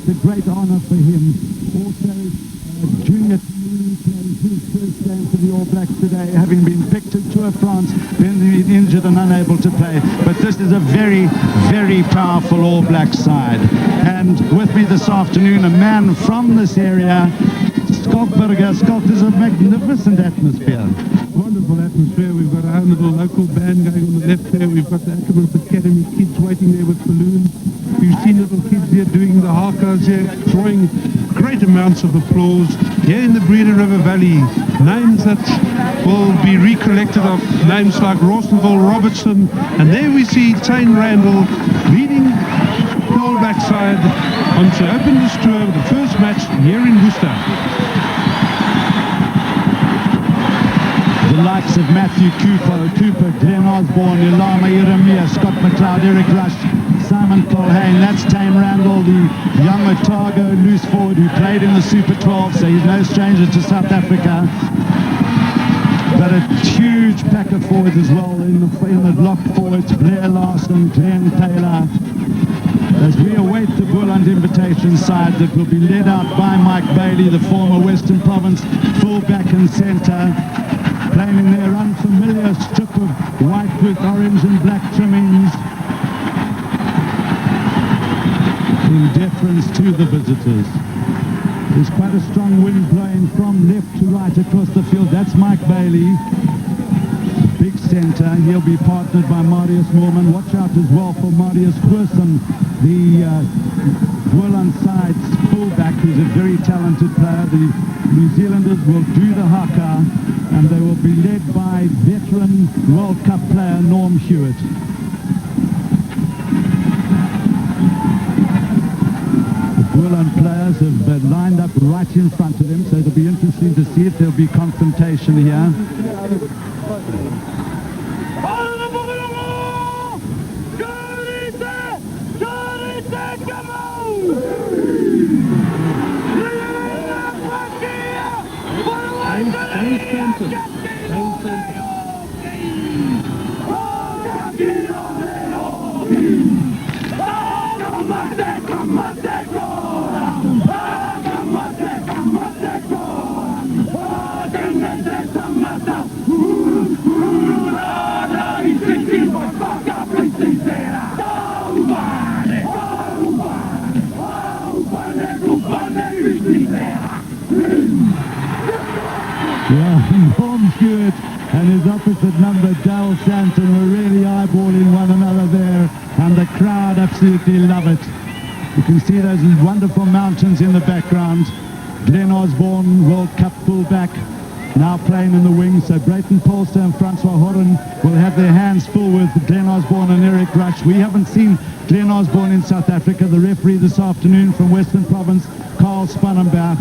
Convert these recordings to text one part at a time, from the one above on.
it's a great honour for him. Also, Junior plays his first game for the All Blacks today, having been picked to Tour France, been injured and unable to play. But this is a very, very powerful All Black side. And with me this afternoon, a man from this area, Skalkberger. Skalk, this is a magnificent atmosphere. Wonderful atmosphere. We've got our own little local band going on the left there. We've got the Ackermans Academy kids waiting there with balloons. We've seen little kids here doing the hakas here, throwing great amounts of applause. Here in the Breeder River Valley, names that will be recollected of, names like Rawsonville, Robertson, and there we see Tane Randall leading the All Black side on to open this tour with the first match here in Worcester. The likes of Matthew Cooper, Glenn Osborne, Ilama Iremia, Scott McLeod, Eric Rush, Simon Colhane. That's Tame Randall, the young Otago loose forward who played in the Super 12, so he's no stranger to South Africa. But a huge pack of forwards as well in the lock forwards, Blair Larson, Glenn Taylor. As we await the Boland invitation side that will be led out by Mike Bailey, the former Western Province fullback and centre, playing in their unfamiliar strip of white with orange and black trimmings in deference to the visitors. There's quite a strong wind blowing from left to right across the field. That's Mike Bailey, big centre. He'll be partnered by Marius Moorman. Watch out as well for Marius Quirson, the Boland side's fullback, who's a very talented player. The New Zealanders will do the haka, and they will be led by veteran World Cup player Norm Hewitt. The Boland players have lined up right in front of them, so it'll be interesting to see if there'll be confrontation here. Norm Hewitt and his opposite number, Dale Santon, were really eyeballing one another there, and the crowd absolutely love it. You can see those wonderful mountains in the background. Glenn Osborne, World Cup fullback, now playing in the wings. So Brayton Polster and Francois Horan will have their hands full with Glenn Osborne and Eric Rush. We haven't seen Glenn Osborne in South Africa. The referee this afternoon from Western Province, Carl Spannenberg.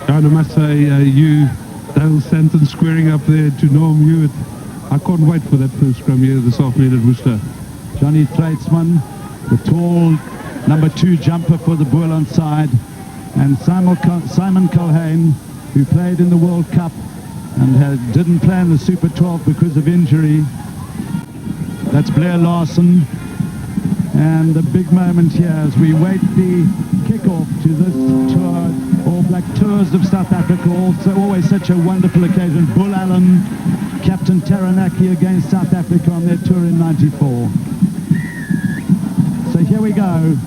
I must say, you, Dale Santon, squaring up there to Norm Hewitt. I can't wait for that first scrum here this afternoon at Worcester. Johnny Threitsman, the tall number 2 jumper for the Boland side, and Simon Colhane, who played in the World Cup and didn't play in the Super 12 because of injury. That's Blair Larson. And the big moment here as we wait the kickoff to this tour, All Black Tours of South Africa, also always such a wonderful occasion. Bull Allen, Captain Taranaki against South Africa on their tour in '94. So here we go.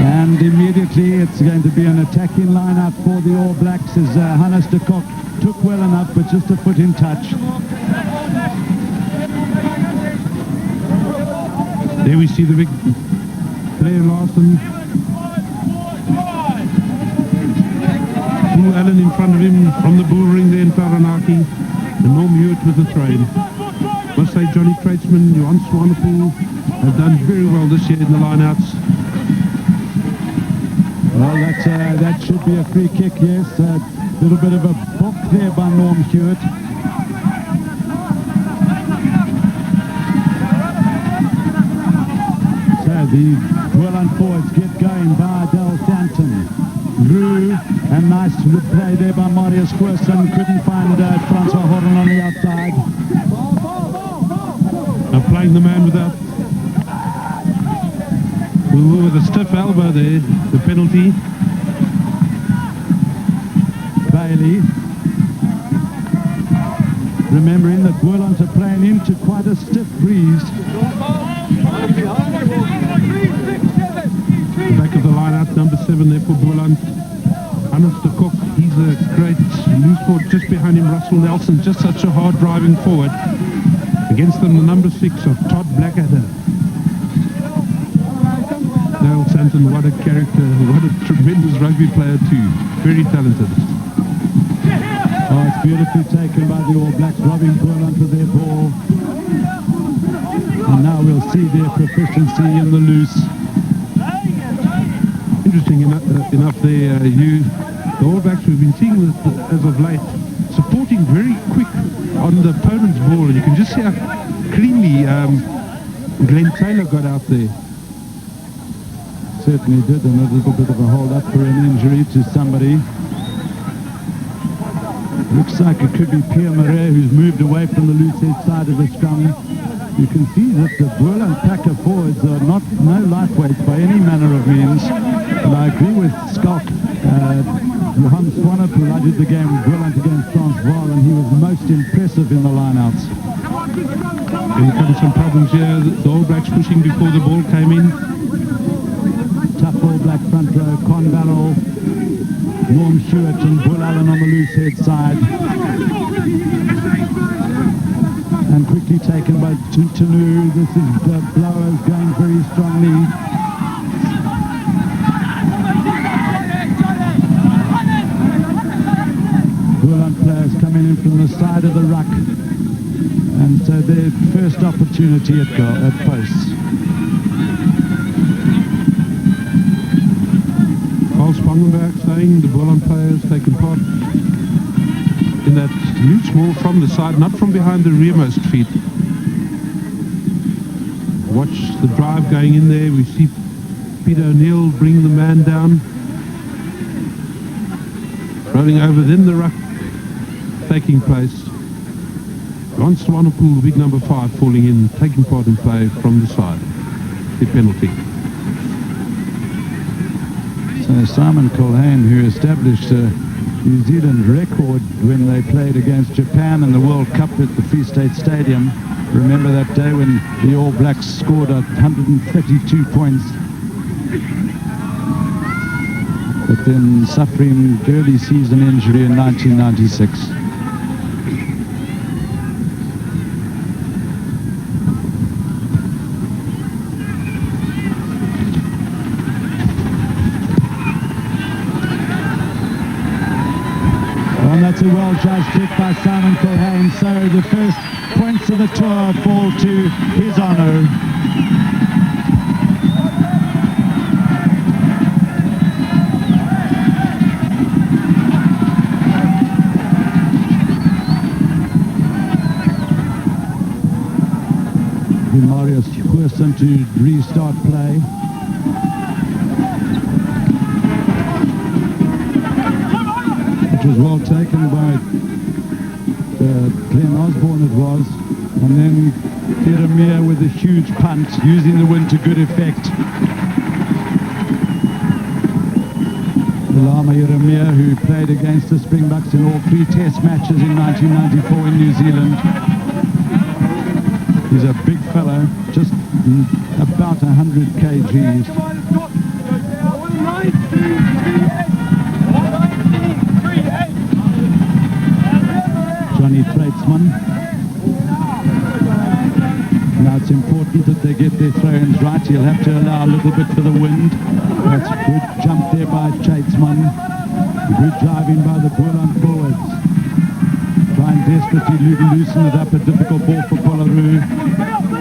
And immediately it's going to be an attacking lineup for the All Blacks as Hannes de Kock took well enough, but just a foot in touch. There we see the big Blair Larson. Bull Allen in front of him from the bull ring there in Taranaki. And Norm Hewitt with the train. Must say Johnny Kreitzman, Johan Swanepoel have done very well this year in the lineouts. Well, that should be a free kick, yes. A little bit of a book there by Norm Hewitt. The Boland forwards get going by Dale Santon. Rue, and nice play there by Marius Quirson. Couldn't find Francois Horan on the outside. Playing the man with a stiff elbow there, the penalty. Bailey. Remembering that Boland are playing into quite a stiff breeze. Back of the line out, number 7 there for Boland. Hannes de Kok, he's a great loose forward. Just behind him, Russell Nelson, just such a hard driving forward. Against them, the number 6 of Todd Blackadder. Dale Santon, what a character, what a tremendous rugby player too. Very talented. Oh, it's beautifully taken by the All Blacks, robbing Boland to their ball. And now we'll see their proficiency in the loose. Interesting enough there, the All Blacks we've been seeing this as of late, supporting very quick on the opponent's ball. And you can just see how cleanly Glenn Taylor got out there. Certainly did, and a little bit of a hold up for an injury to somebody. Looks like it could be Pierre Marais, who's moved away from the loose head side of the scrum. You can see that the Boland pack of forwards are no lightweights by any manner of means. And I agree with Scott. Johan Swanner provided the game with Boland against Transvaal, and he was most impressive in the lineouts. And there comes some problems here. The All Blacks pushing before the ball came in. Tough All Black front row, Con Barrel, Norm Stewart and Bull Allen on the loose head side. And quickly taken by Tunu. This is the Blowers going very strongly. Boland players coming in from the side of the ruck. And so their first opportunity at posts. Paul Spangenberg saying the Boland players taking part in that loose ball from the side, not from behind the rearmost feet. Watch the drive going in there. We see Peter O'Neill bring the man down. Rolling over, then the ruck taking place. Ron Swanepoel, big number 5, falling in, taking part in play from the side. The penalty. So Simon Colhane, who established a New Zealand record when they played against Japan in the World Cup at the Free State Stadium. Remember that day when the All Blacks scored 132 points. But then suffering early season injury in 1996. And that's a well-judged hit by Simon Colhane. So the first points of the tour fall to his honour. Marius Huerson to restart play. Was well taken by Glenn Osborne, it was, and then Jeremiah with a huge punt, using the wind to good effect. Lama Jeremiah, who played against the Springboks in all 3 test matches in 1994 in New Zealand. He's a big fellow, just about 100 kgs. Johnny Tradesman. Now it's important that they get their throw-ins right. He'll have to allow a little bit for the wind. That's a good jump there by Tradesman. Good driving by the Boland forwards. Trying desperately to loosen it up. A difficult ball for Pollaroo.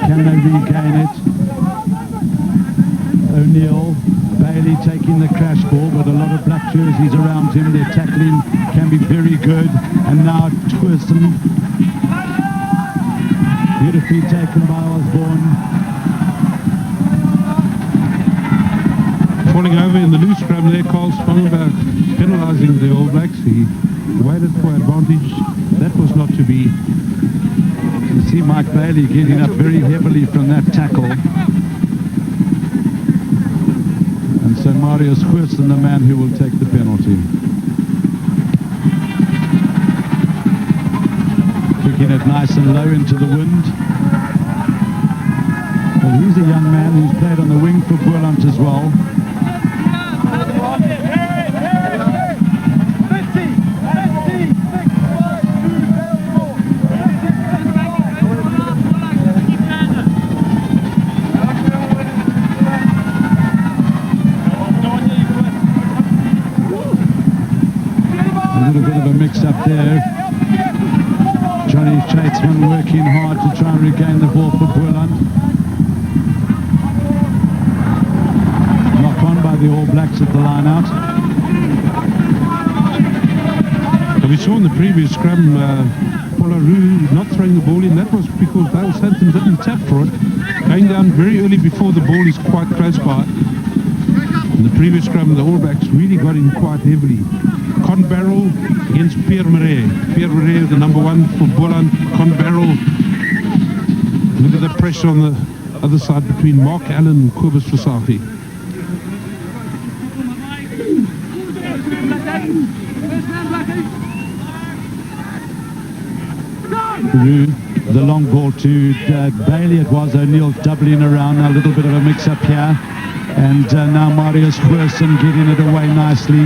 Can they regain it? O'Neill. Bailey taking the crash ball, but a lot of black jerseys around him. Their tackling can be very good. And now Twerson. Beautifully taken by Osborne. Falling over in the loose scrum there, Carl Spangenberg penalising the All Blacks. He waited for advantage. That was not to be. You see Mike Bailey getting up very heavily from that tackle. And so Marius Huersen, the man who will take the penalty. Kicking it nice and low into the wind. Well, he's a young man who's played on the wing for Boland as well. A little bit of a mix-up there. Johnny Chatesman working hard to try and regain the ball for Boland. Knocked on by the All Blacks at the line-out. We saw in the previous scrum, Polaroo not throwing the ball in. That was because Dale Santon didn't tap for it. Going down very early before the ball is quite close by. In the previous scrum, the All Blacks really got in quite heavily. Con Barrel against Pierre Marais. Pierre Marais, the number one for Boland. Con Barrel. Look at the pressure on the other side between Mark Allen and Kobus Versace. The long ball to Bailey. It was O'Neill doubling around. A little bit of a mix-up here. And now Marius Huersen getting it away nicely.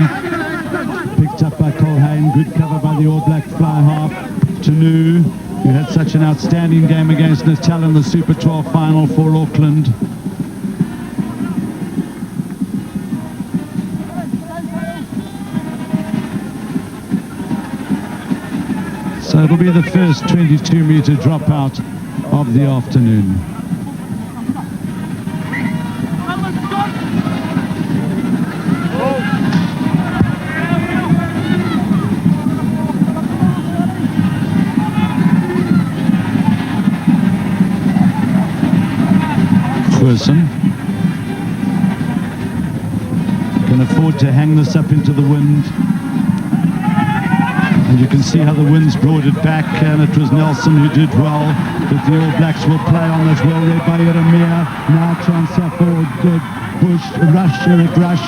Picked up by Colhane. Good cover by the All Black fly half. Tanu, who had such an outstanding game against Natal in the Super 12 final for Auckland. So it'll be the first 22-meter dropout of the afternoon. Can afford to hang this up into the wind, and you can see how the wind's brought it back, and it was Nelson who did well, but the All Blacks will play on this, well read by Jeremiah. Now chance here for Bush, Eric Rush.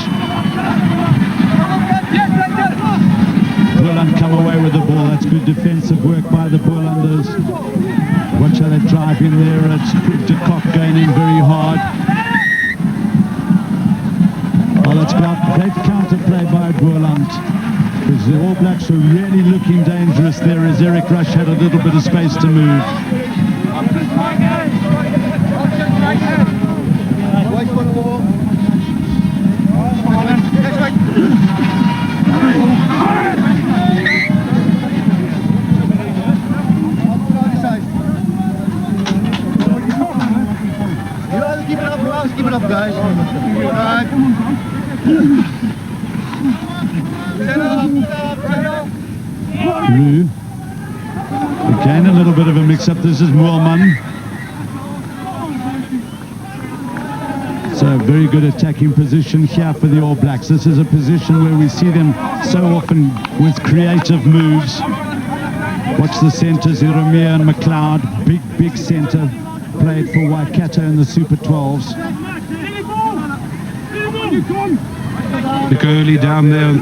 Boland come away with the ball. That's good defensive work by the Bolanders. Watch how they drive in there. It's De Kock going in very hard. Oh, that's great counterplay by Boland. Because the All Blacks are really looking dangerous there as Eric Rush had a little bit of space to move. Keep it up, guys. Lou. Again, a little bit of a mix-up. This is Moorman. So very good attacking position here for the All Blacks. This is a position where we see them so often with creative moves. Watch the centres, Jeremiah and McLeod. Big centre. Played for Waikato in the Super 12s. Look early down there,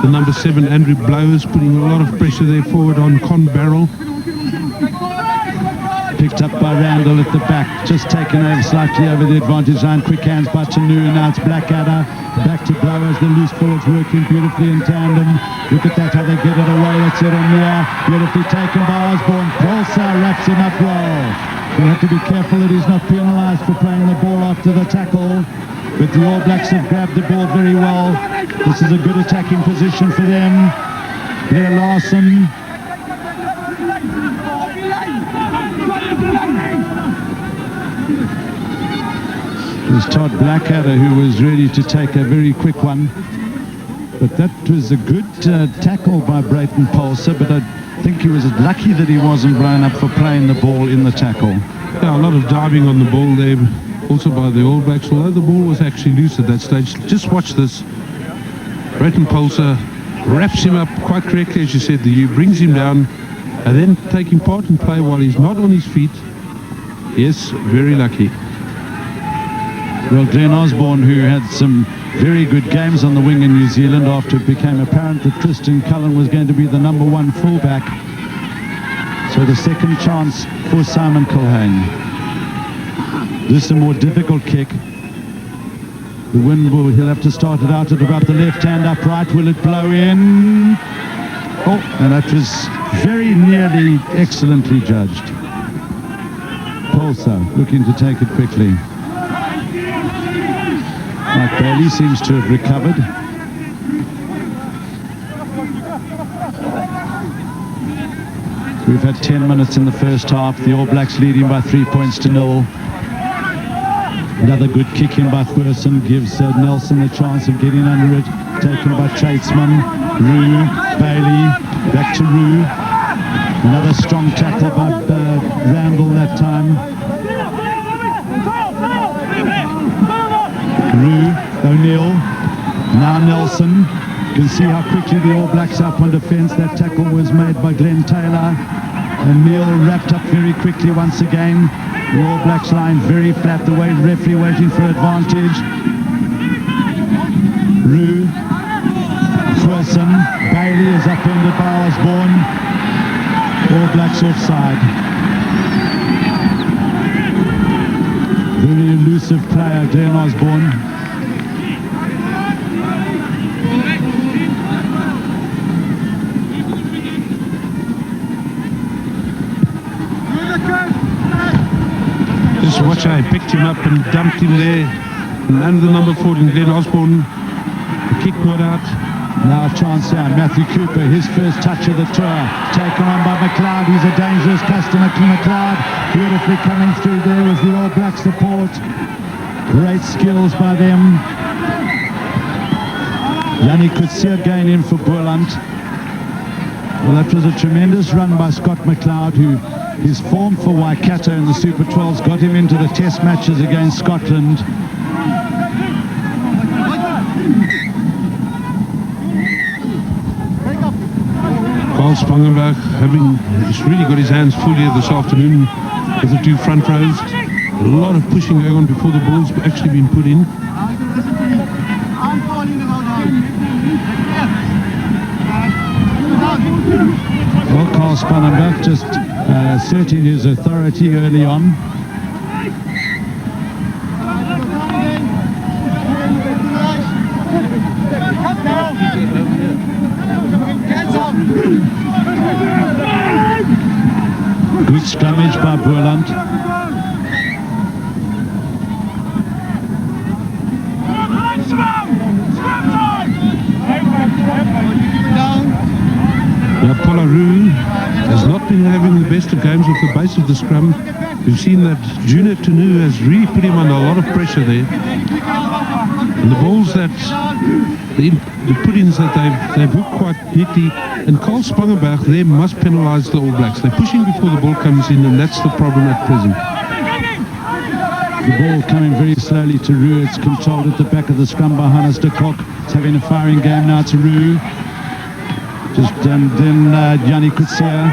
the number 7, Andrew Blowers, putting a lot of pressure there forward on Con Barrel. Picked up by Randall at the back, just taken over slightly over the advantage line. Quick hands by Tanu, now it's Blackadder. Back to Blowers, the loose forwards working beautifully in tandem. Look at that, how they get it away. It's Jeremiah, beautifully taken by Osborne. Polsa wraps him up well. We have to be careful that he's not penalised for playing the ball after the tackle. But the All Blacks have grabbed the ball very well. This is a good attacking position for them. Blair Larson. It was Todd Blackadder who was ready to take a very quick one. But that was a good tackle by Brayton Polser, but I think he was lucky that he wasn't blown up for playing the ball in the tackle. Yeah, a lot of diving on the ball there, also by the All Blacks, although the ball was actually loose at that stage. Just watch this. Brayton Polser wraps him up quite correctly, as you said, brings him down, and then taking part in play while he's not on his feet, Yes, very lucky. Well, Glenn Osborne, who had some very good games on the wing in New Zealand after it became apparent that Tristan Cullen was going to be the #1 fullback. So the second chance for Simon Culhane. This is a more difficult kick. The wind will, he'll have to start it out at about the left hand upright. Will it blow in? Oh, and that was very nearly excellently judged. Polsa looking to take it quickly. Mike Bailey seems to have recovered. We've had 10 minutes in the first half. The All Blacks leading by 3 points to 0. Another good kick in by Thurston gives Nelson a chance of getting under it. Taken by Tradesman. Roo, Bailey, back to Roo. Another strong tackle by Randall that time. Roo, O'Neill, now Nelson. You can see how quickly the All Blacks up on defence. That tackle was made by Glenn Taylor. O'Neill wrapped up very quickly once again. The All Blacks line very flat, the way referee waiting for advantage. Roo, Wilson, Bailey is upended by Osborne. All Blacks offside. Very elusive player, Glenn Osborne. Just watch, I picked him up and dumped him there. And under the number 14, Glenn Osborne. The kick not out. Now a chance here, Matthew Cooper, his first touch of the tour, taken on by McLeod. He's a dangerous customer to McLeod. Beautifully coming through there was the All Black support. Great skills by them. Yanni Kutsia again in for Boland. Well, that was a tremendous run by Scott McLeod, who his form for Waikato in the Super 12s got him into the test matches against Scotland. Carl Spangenberg he's really got his hands full here this afternoon with the two front rows. A lot of pushing going on before the ball's actually been put in. Well, Carl Spangenberg just asserting his authority early on. Good scrummage by Boland. Now Polaroo has not been having the best of games off the base of the scrum. We've seen that Junior Tanu has really put him under a lot of pressure there. And the balls that the put-ins that they've hooked quite neatly. And Carl Spangenberg there must penalise the All Blacks. They're pushing before the ball comes in, and that's the problem at present. The ball coming very slowly to Roo. It's controlled at the back of the scrum by Hannes de Kock. It's having a firing game now to Roo. Just then Yanni Kutsia.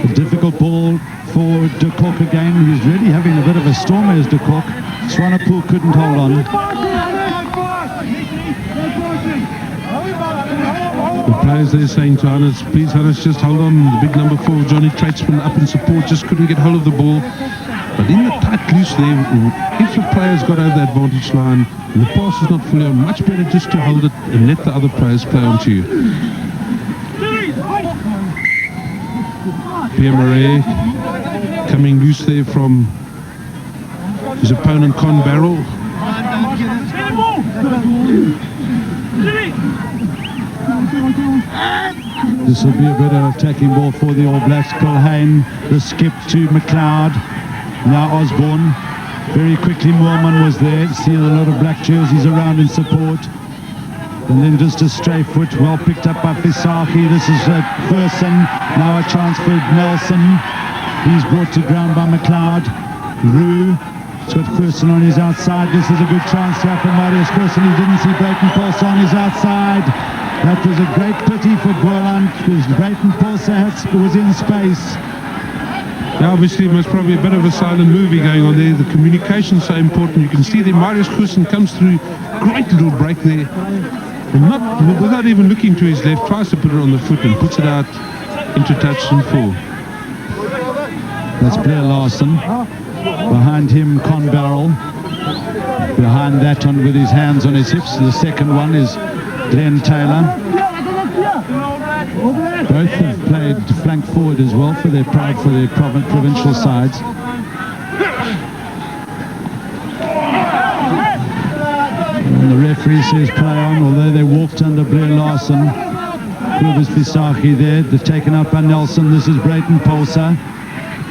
A difficult ball for de Kock again. He's really having a bit of a storm as de Kock. Swanepoel couldn't hold on. The players there saying to Hannes, please Hannes, just hold on. The big number 4, Johnny Tradesman, up in support, just couldn't get hold of the ball. But in the tight loose there, if the players got over the advantage line, and the pass is not fully on, much better just to hold it and let the other players play onto you. Pierre Murray coming loose there from his opponent Con Barrel. This will be a better attacking ball for the All Blacks. Culhane, the skip to McLeod. Now Osborne. Very quickly Moorman was there. See a lot of black jerseys around in support. And then just a stray foot, well picked up by Fisaki. This is Thurston. Now a chance for Nelson. He's brought to ground by McLeod. Roo. It's got Thurston on his outside. This is a good chance here for Marius Thurston. He didn't see Brayton Paulsa on his outside. That was a great pity for Boland because Brayton Paulsa was in space. Now, obviously, there's probably a bit of a silent movie going on there. The communication's so important. You can see there, Marius Goosen comes through. Great little break there. And without even looking to his left, tries to put it on the foot and puts it out into touch and full. That's Blair Larson. Behind him, Con Barrel. Behind that one with his hands on his hips. The second one is Glenn Taylor. Both have played flank forward as well for their provincial sides. And the referee says play on, although they walked under Blair Larson. Rubens Visachi there, they're taken up by Nelson. This is Brayton Polsa.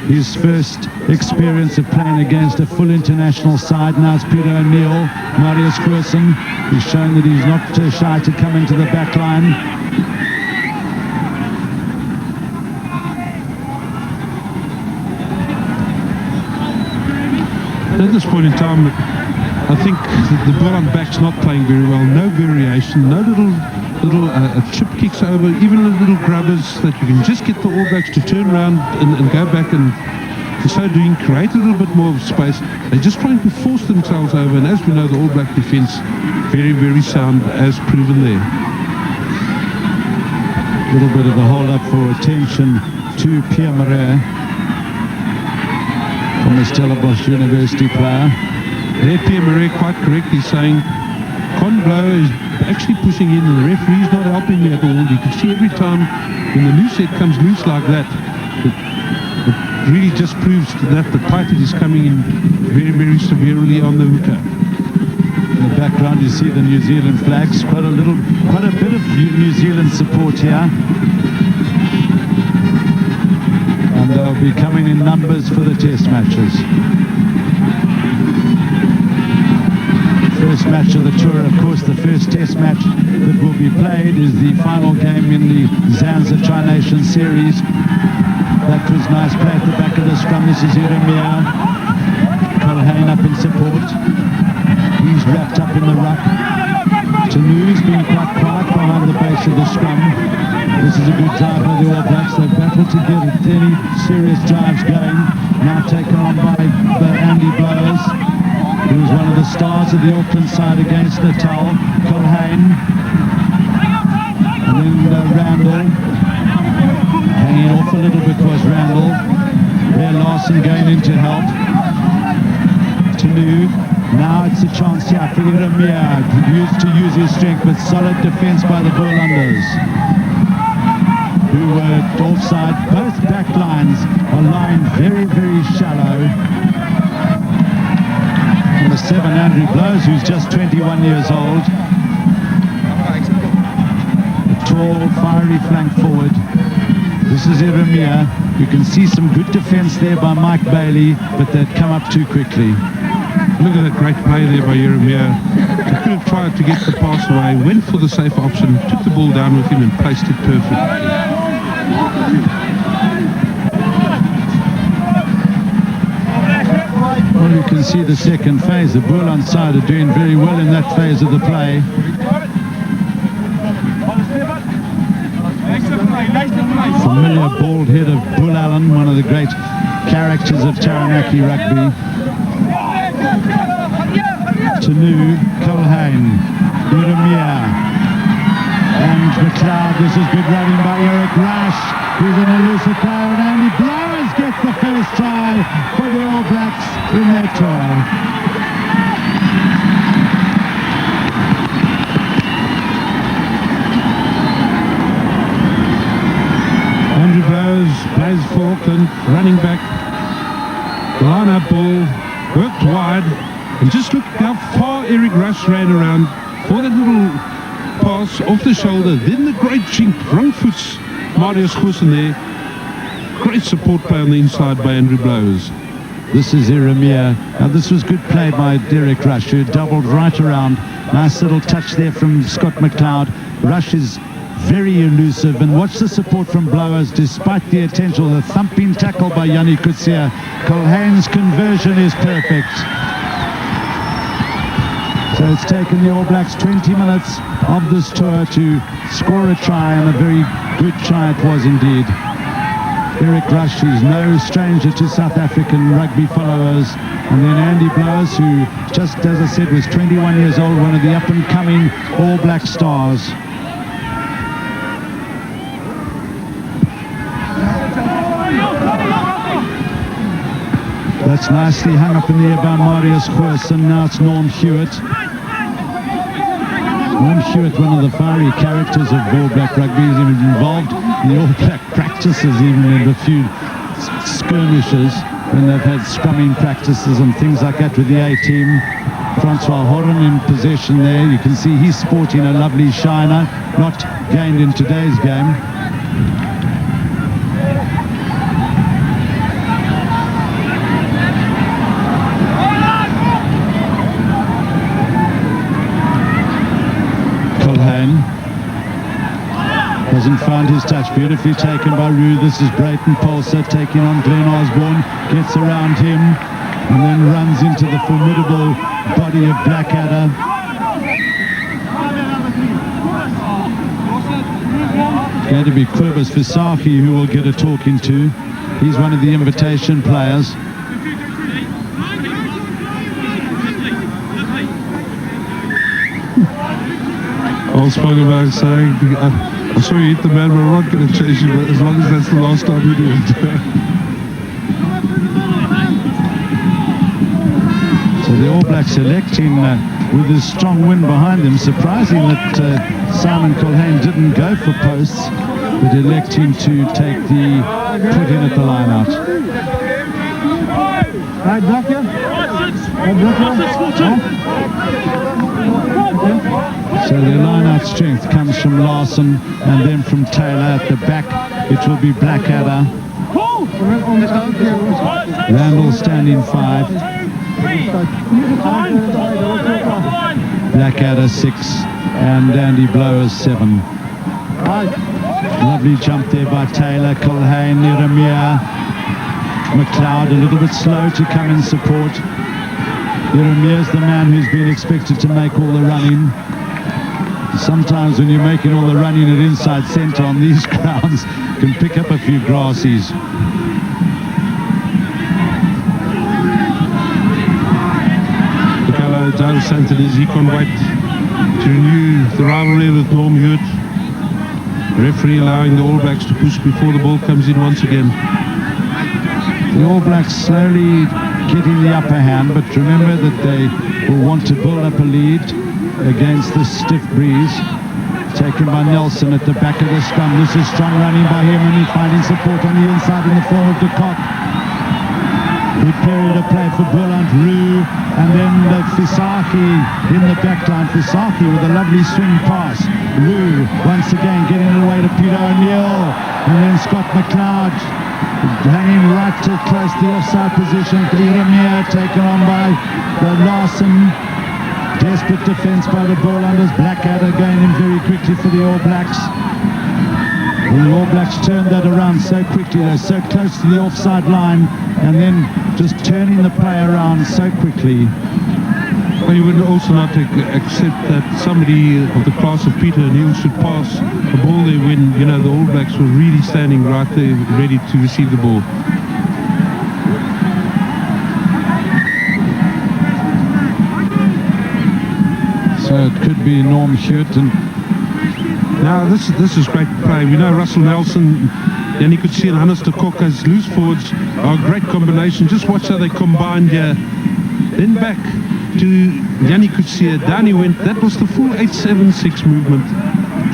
His first experience of playing against a full international side. Now it's Peter O'Neill. Marius Goosen. He's shown that he's not shy to come into the back line. At this point in time, I think the Boland back's not playing very well. No variation, no little chip kicks over, even little grubbers that you can just get the All Blacks to turn around and go back and so doing create a little bit more of space. They're just trying to force themselves over, and as we know, the All Black defence very, very sound, as proven there. A little bit of a hold up for attention to Pierre Marais from the Stellenbosch University player. There, Pierre Marais quite correctly saying Con Blow is actually pushing in and the referee's not helping me at all. You can see every time when the loose head comes loose like that, it really just proves that the tight is coming in very, very severely on the hooker. In the background you see the New Zealand flags, quite a bit of New Zealand support here. And they'll be coming in numbers for the test matches. First match of the tour, of course, the first test match that will be played is the final game in the Zanza Tri-Nation Series. That was nice play at the back of the scrum. This is Jeremiah. Colhane up in support. He's wrapped up in the ruck. Tanu's been quite quiet behind the base of the scrum. This is a good drive by the All Blacks. They've battled to get any serious drives going. Now taken on by Andy Blowers, who was one of the stars of the Auckland side against Natal. Colhane. And then Randall. Hanging off a little bit was Randall. There Larson going in to help. Tanu. Now it's a chance here for Jeremiah to use his strength, but solid defence by the Bolanders, who were offside. Both back lines are lying very, very shallow. Number 7, Andrew Blows, who's just 21 years old. A tall, fiery flank forward. This is Jeremiah. You can see some good defence there by Mike Bailey, but they'd come up too quickly. Look at that great play there by Jeremiah. He could have tried to get the pass away, went for the safe option, took the ball down with him and placed it perfectly. Well, you can see the second phase. The Boland side are doing very well in that phase of the play. Familiar bald head of Bull Allen, one of the great characters of Taranaki rugby. Tanu, Colhane, Jeremiah, and McLeod. This is good running by Eric Rash, who's an elusive player, and Andy Blowers gets the first try for the All Blacks in their tour. Andrew Blowers plays for Auckland, running back, line-up ball, worked wide, and just look how far Eric Rush ran around for that little pass off the shoulder. Then the great chink, wrong foots, Marius Goosen there. Great support play on the inside by Andrew Blowers. This is Jeremiah. Now this was good play by Derek Rush, who doubled right around. Nice little touch there from Scott McLeod. Rush is very elusive, and watch the support from Blowers despite the attention. The thumping tackle by Yanni Kutsia. Colhane's conversion is perfect. So it's taken the All Blacks 20 minutes of this tour to score a try, and a very good try it was indeed. Eric Rush, who's no stranger to South African rugby followers. And then Andy Blowers, who, just as I said, was 21 years old, one of the up-and-coming All Black stars. That's nicely hung up in the air by Marius Goosen. Now it's Norm Hewitt. Norm Hewitt, one of the fiery characters of All Black rugby, is involved in the All Black practices, even in a few skirmishes when they've had scrumming practices and things like that with the A-team. Francois Horan in possession there. You can see he's sporting a lovely shiner, not gained in today's game. Doesn't find his touch. Beautifully taken by Rue. This is Brayton Polser taking on Glenn Osborne. Gets around him and then runs into the formidable body of Blackadder. It's going to be Quibus Visagie who will get a talking to. He's one of the invitation players. I was spoken about saying, I saw you hit the man, but I'm not going to chase you, but as long as that's the last time you do it. So the All Blacks electing, with this strong wind behind them, surprising that Simon Colhane didn't go for posts, but electing to take the put in at the line out. Right, block you. So the line-out strength comes from Larson and then from Taylor. At the back, it will be Blackadder. Randall standing 5. Blackadder 6 and Andy Blowers 7. Lovely jump there by Taylor, Colhane, Jeremiah, McLeod a little bit slow to come in support. Jeremiah's the man who's been expected to make all the running. Sometimes when you're making all the running at inside centre on these grounds, you can pick up a few grassies. Dale Santonis, he can't wait to renew the rivalry with Norm Hewitt. Referee allowing the All Blacks to push before the ball comes in once again. The All Blacks slowly getting the upper hand, but remember that they will want to build up a lead against this stiff breeze. Taken by Nelson at the back of the scrum. This is strong running by him, and he's finding support on the inside in the form of de Kock. Good period of play for Boland, Rue, and then Visagie in the back line. Visagie with a lovely swing pass. Rue once again getting it away to Peter O'Neill, and then Scott McLeod hanging right to close to the offside position. Jeremiah taken on by Larson. Desperate defence by the Bolanders. Blackadder going in very quickly for the All Blacks. And the All Blacks turned that around so quickly. They're so close to the offside line and then just turning the play around so quickly. Well, you would also not accept that somebody of the class of Peter O'Neill should pass a ball there when, you know, the All Blacks were really standing right there ready to receive the ball. So it could be Norm Hewitt. And now this is great play. We know Russell Nelson, and you could see in Hannes de Kock as loose forwards are a great combination. Just watch how they combined here. Then back to Yanni Kutsia. Down he went. That was the full 8-7-6 movement.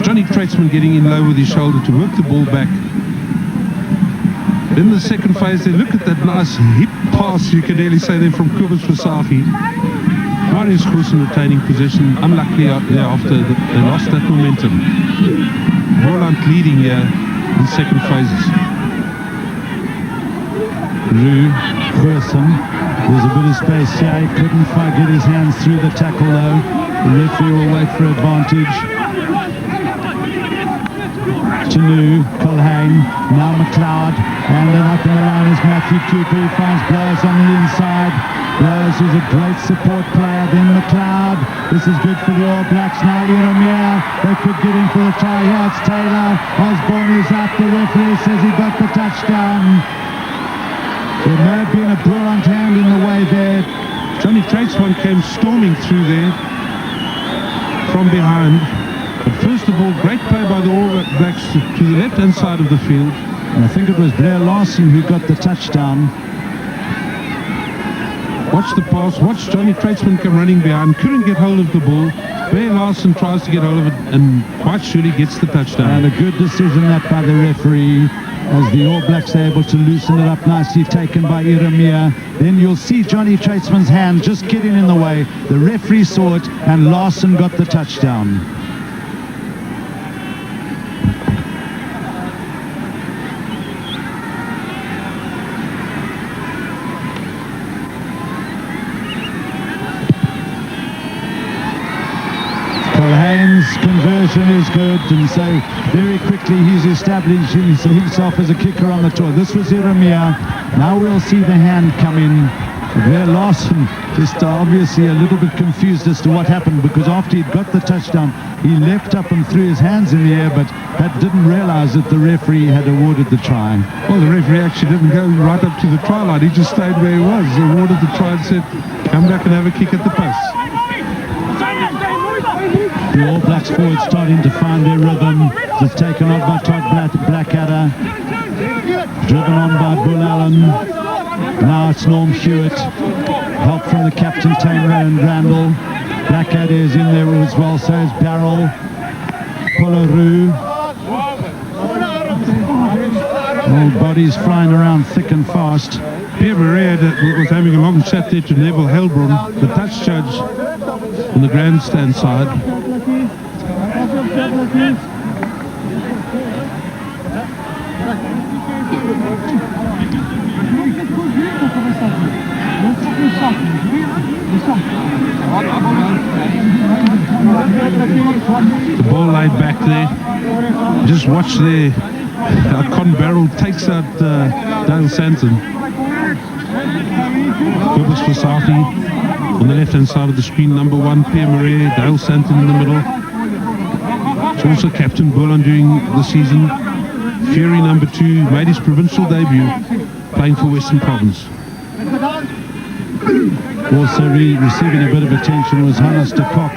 Johnny Tradesman getting in low with his shoulder to work the ball back. Then the second phase, they look at that nice hip pass, you can nearly say there, from Quibus Visagie. Marius Goosen retaining possession. Unluckily thereafter, they lost that momentum. Boland leading here in second phases. Rue, Goosen. There's a bit of space here. He couldn't quite get his hands through the tackle though. The referee will wait for advantage. Chanu, Colhane, now McLeod, and then up in the line is Matthew Cooper. He finds Blowers on the inside. Rose is a great support player. Then McLeod. This is good for the All Blacks now. Iremia, they could get in for the try here. It's Taylor. Osborne is up. The referee says he got the touchdown. There may have been a Boland hand in the way there. Johnny Tradesman came storming through there from behind. But first of all, great play by the All Blacks to the left-hand side of the field. And I think it was Blair Larson who got the touchdown. Watch the pass. Watch Johnny Tradesman come running behind. Couldn't get hold of the ball. Blair Larson tries to get hold of it and quite surely gets the touchdown. And a good decision that by the referee, as the All Blacks are able to loosen it up nicely, taken by Iremia. Then you'll see Johnny Tradesman's hand just getting in the way. The referee saw it and Larson got the touchdown. Haynes' conversion is good, and so very quickly he's establishing himself as a kicker on the tour. This was Iremia. Now we'll see the hand come in. Blair Larson just obviously a little bit confused as to what happened, because after he'd got the touchdown, he leapt up and threw his hands in the air, but didn't realize that the referee had awarded the try. Well, the referee actually didn't go right up to the try line. He just stayed where he was, awarded the try and said, come back and have a kick at the post. The All Blacks forward starting to find their rhythm. It's taken on by Todd Blackadder. Driven on by Bull Allen. Now it's Norm Hewitt. Help from the captain, Tamer and Randall. Blackadder is in there as well, so is Barrel. Pollaroo. All bodies flying around thick and fast. Pierre Marais was having a long chat there to Neville Helbron, the touch judge on the grandstand side. The ball laid back there. Just watch there. Con Barrel takes out Dale Santon. Gilbert Fasati on the left hand side of the screen. Number 1 Pierre Marais, Dale Santon in the middle. It's also Captain Boland during the season. Fury number 2 made his provincial debut playing for Western Province. Also receiving a bit of attention was Hannes de Kock.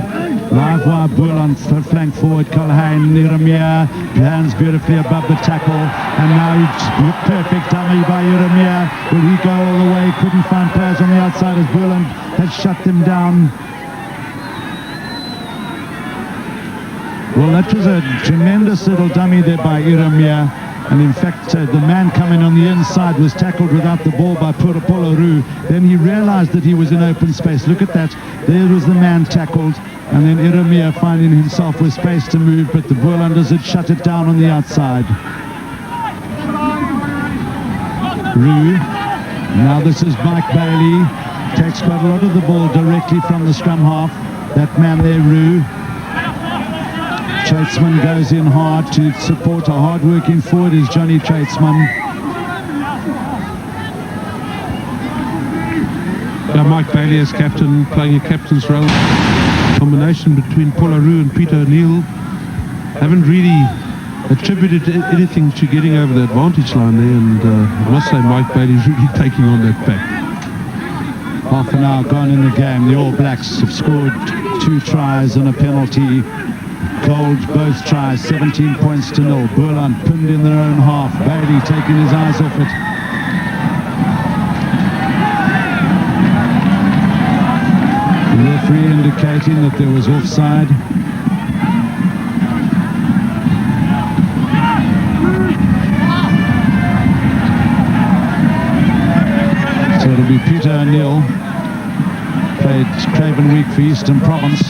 Live wire Boland flank forward. Colhane, Iremia lands beautifully above the tackle, and now it's perfect dummy by Iremia. Will he go all the way? Couldn't find players on the outside as Boland has shut them down. Well, that was a tremendous little dummy there by Iremia. And in fact, the man coming on the inside was tackled without the ball by Pollaroo. Then he realized that he was in open space. Look at that. There was the man tackled. And then Iremia finding himself with space to move, but the Bolanders had shut it down on the outside. Roo. Now this is Mike Bailey. Takes quite a lot of the ball directly from the scrum half. That man there, Roo. Tradesman goes in hard to support a hard-working forward is Johnny Tradesman. Mike Bailey as captain, playing a captain's role. Combination between Pollaroo and Peter O'Neill. Haven't really attributed anything to getting over the advantage line there, and I must say Mike Bailey's really taking on that pack. Half an hour gone in the game. The All Blacks have scored 2 tries and a penalty. Gold both tries, 17 points to 0. Boland pinned in their own half. Bailey taking his eyes off it. The referee indicating that there was offside. So it'll be Peter O'Neill. Played Craven Week for Eastern Province.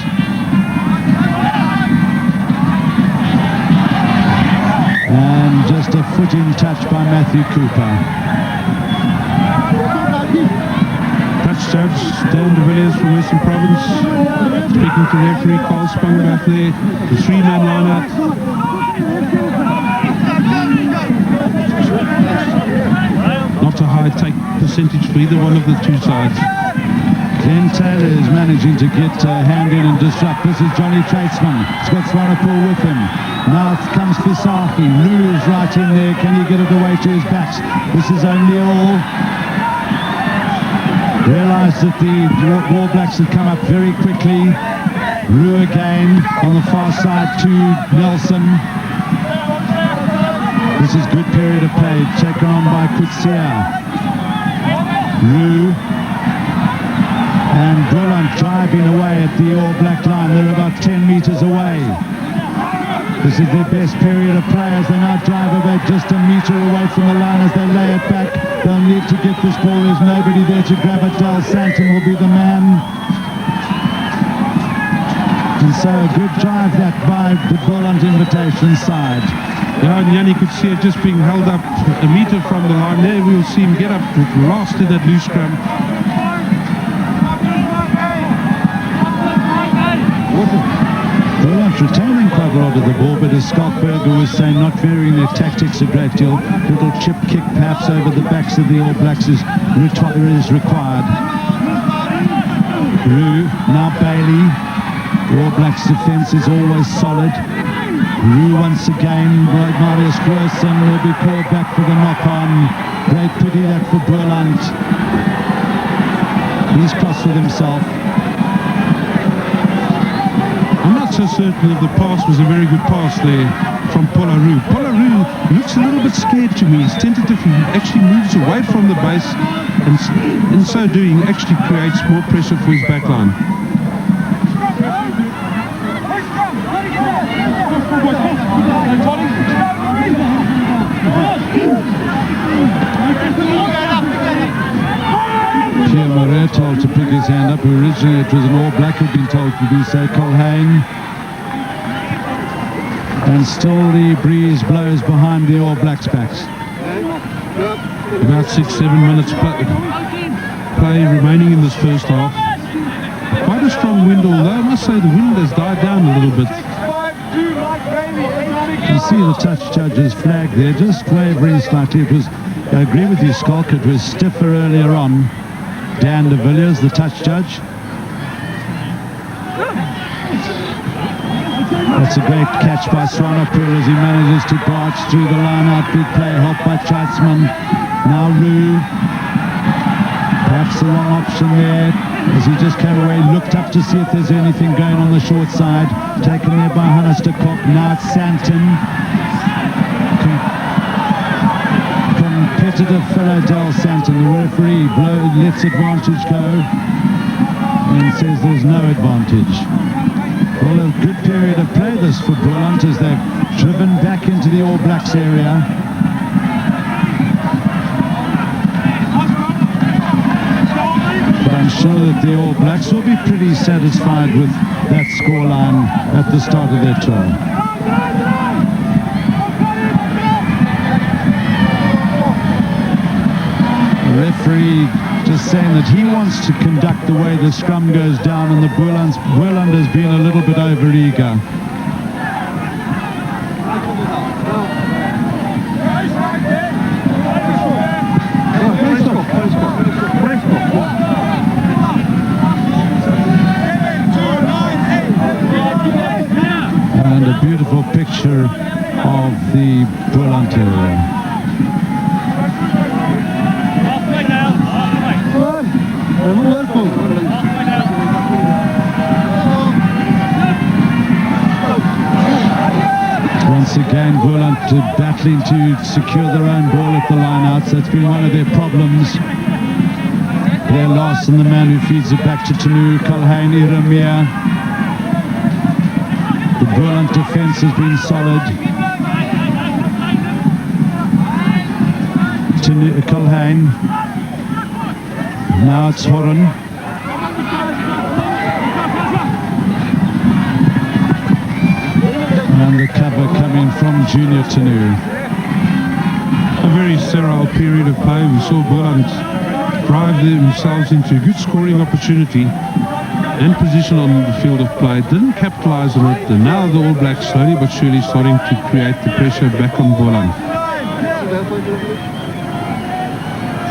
And just a footing touch by Matthew Cooper. Touch judge Dan de Villiers from Western Province. Speaking to referee Carl Spangback there. The 3-man line-out. Not a high take percentage for either one of the two sides. Glenn Taylor is managing to get a hand in and disrupt. This is Johnny Tradesman. He's got Swanepoel with him. Now it comes Fisafi. Lou is right in there. Can he get it away to his backs? This is O'Neill. Realised that the All Blacks had come up very quickly. Rue again on the far side to Nelson. This is good period of play. Taken on by Kutsia. Rue. And Boland driving away at the All Black line. They're about 10 metres away. This is their best period of play as they now drive about just a metre away from the line as they lay it back. They'll need to get this ball. There's nobody there to grab it. Del Santon will be the man. And so a good drive that by the Boland invitation side. Yeah, and Yannick could see it just being held up a metre from the line. There we'll see him get up last in that loose scrum. Boland retaining quite a lot of the ball, but as Skalkberger was saying, not varying their tactics a great deal. Little chip kick perhaps over the backs of the All Blacks is required. Rue, now Bailey. The All Blacks defence is always solid. Rue once again, Marius Grosson will be called back for the knock-on. Great pity that for Boland. He's crossed with himself. I'm not so certain that the pass was a very good pass there from Polaroo. Polaroo looks a little bit scared to me. He's tentative. He actually moves away from the base and in so doing actually creates more pressure for his back line. Pierre Moret told to pick his hand up. Originally it was an All Black who'd been told to do so. Colhane. And still the breeze blows behind the All Blacks' backs. About 6-7 minutes play remaining in this first half. Quite a strong wind, although I must say the wind has died down a little bit. You see the touch judge's flag there, just wavering slightly. It was, I agree with you, Skalk, it was stiffer earlier on. Dan de Villiers, the touch judge. That's a great catch by Swanepoel as he manages to barge through the line out. Big play, helped by Tradesman. Now Rue. Perhaps the wrong option there as he just came away, looked up to see if there's anything going on the short side. Taken there by Hannes de Kock. Now it's Santon. Competitive fellow Del Santon. The referee lets advantage go and says there's no advantage. Well, a good period of play this for Boland as they've driven back into the All Blacks area. But I'm sure that the All Blacks will be pretty satisfied with that scoreline at the start of their tour. The referee just saying that he wants to conduct the way the scrum goes down, and the Boland has been a little bit over-eager. And a beautiful picture of the Boland area. Once again, Boland battling to secure their own ball at the line-outs. That's been one of their problems. They're lost, and the man who feeds it back to Tanu, Colhane, Iramia. The Boland defence has been solid. Colhane. Now it's Horan. And the cover coming from Junior Tanu. A very sterile period of play. We saw Boland drive themselves into a good scoring opportunity and position on the field of play. Didn't capitalise on it, and now the All Blacks slowly but surely starting to create the pressure back on Boland.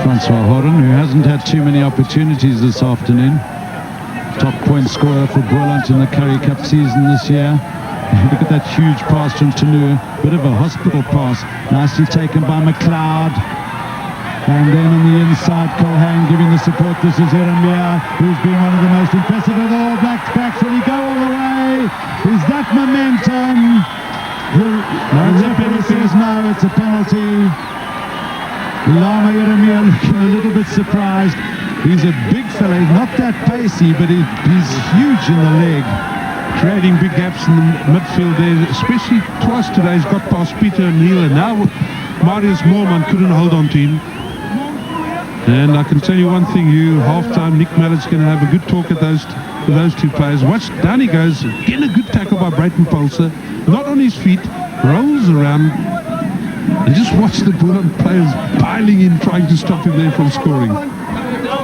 Francois Horan, who hasn't had too many opportunities this afternoon. top point scorer for Boland in the Currie Cup season this year. Look at that huge pass from Tanu, bit of a hospital pass, nicely taken by McLeod. And then on the inside, Colhane giving the support. This is Jeremiah, who's been one of the most impressive of the All Blacks backs. Will he go all the way? Is that momentum? The referee says no, it's a penalty. Lama Jeremiah looking a little bit surprised. He's a big fella, he's not that pacey, but he's huge in the leg. Creating big gaps in the midfield there, especially twice today. He's got past Peter and Neil, and now Marius Moorman couldn't hold on to him. And I can tell you one thing, half-time, Nick Mallett's going to have a good talk at those two players. Watch, down he goes, getting a good tackle by Brayton Pulser, not on his feet, rolls around, and just watch the Boland players piling in, trying to stop him there from scoring.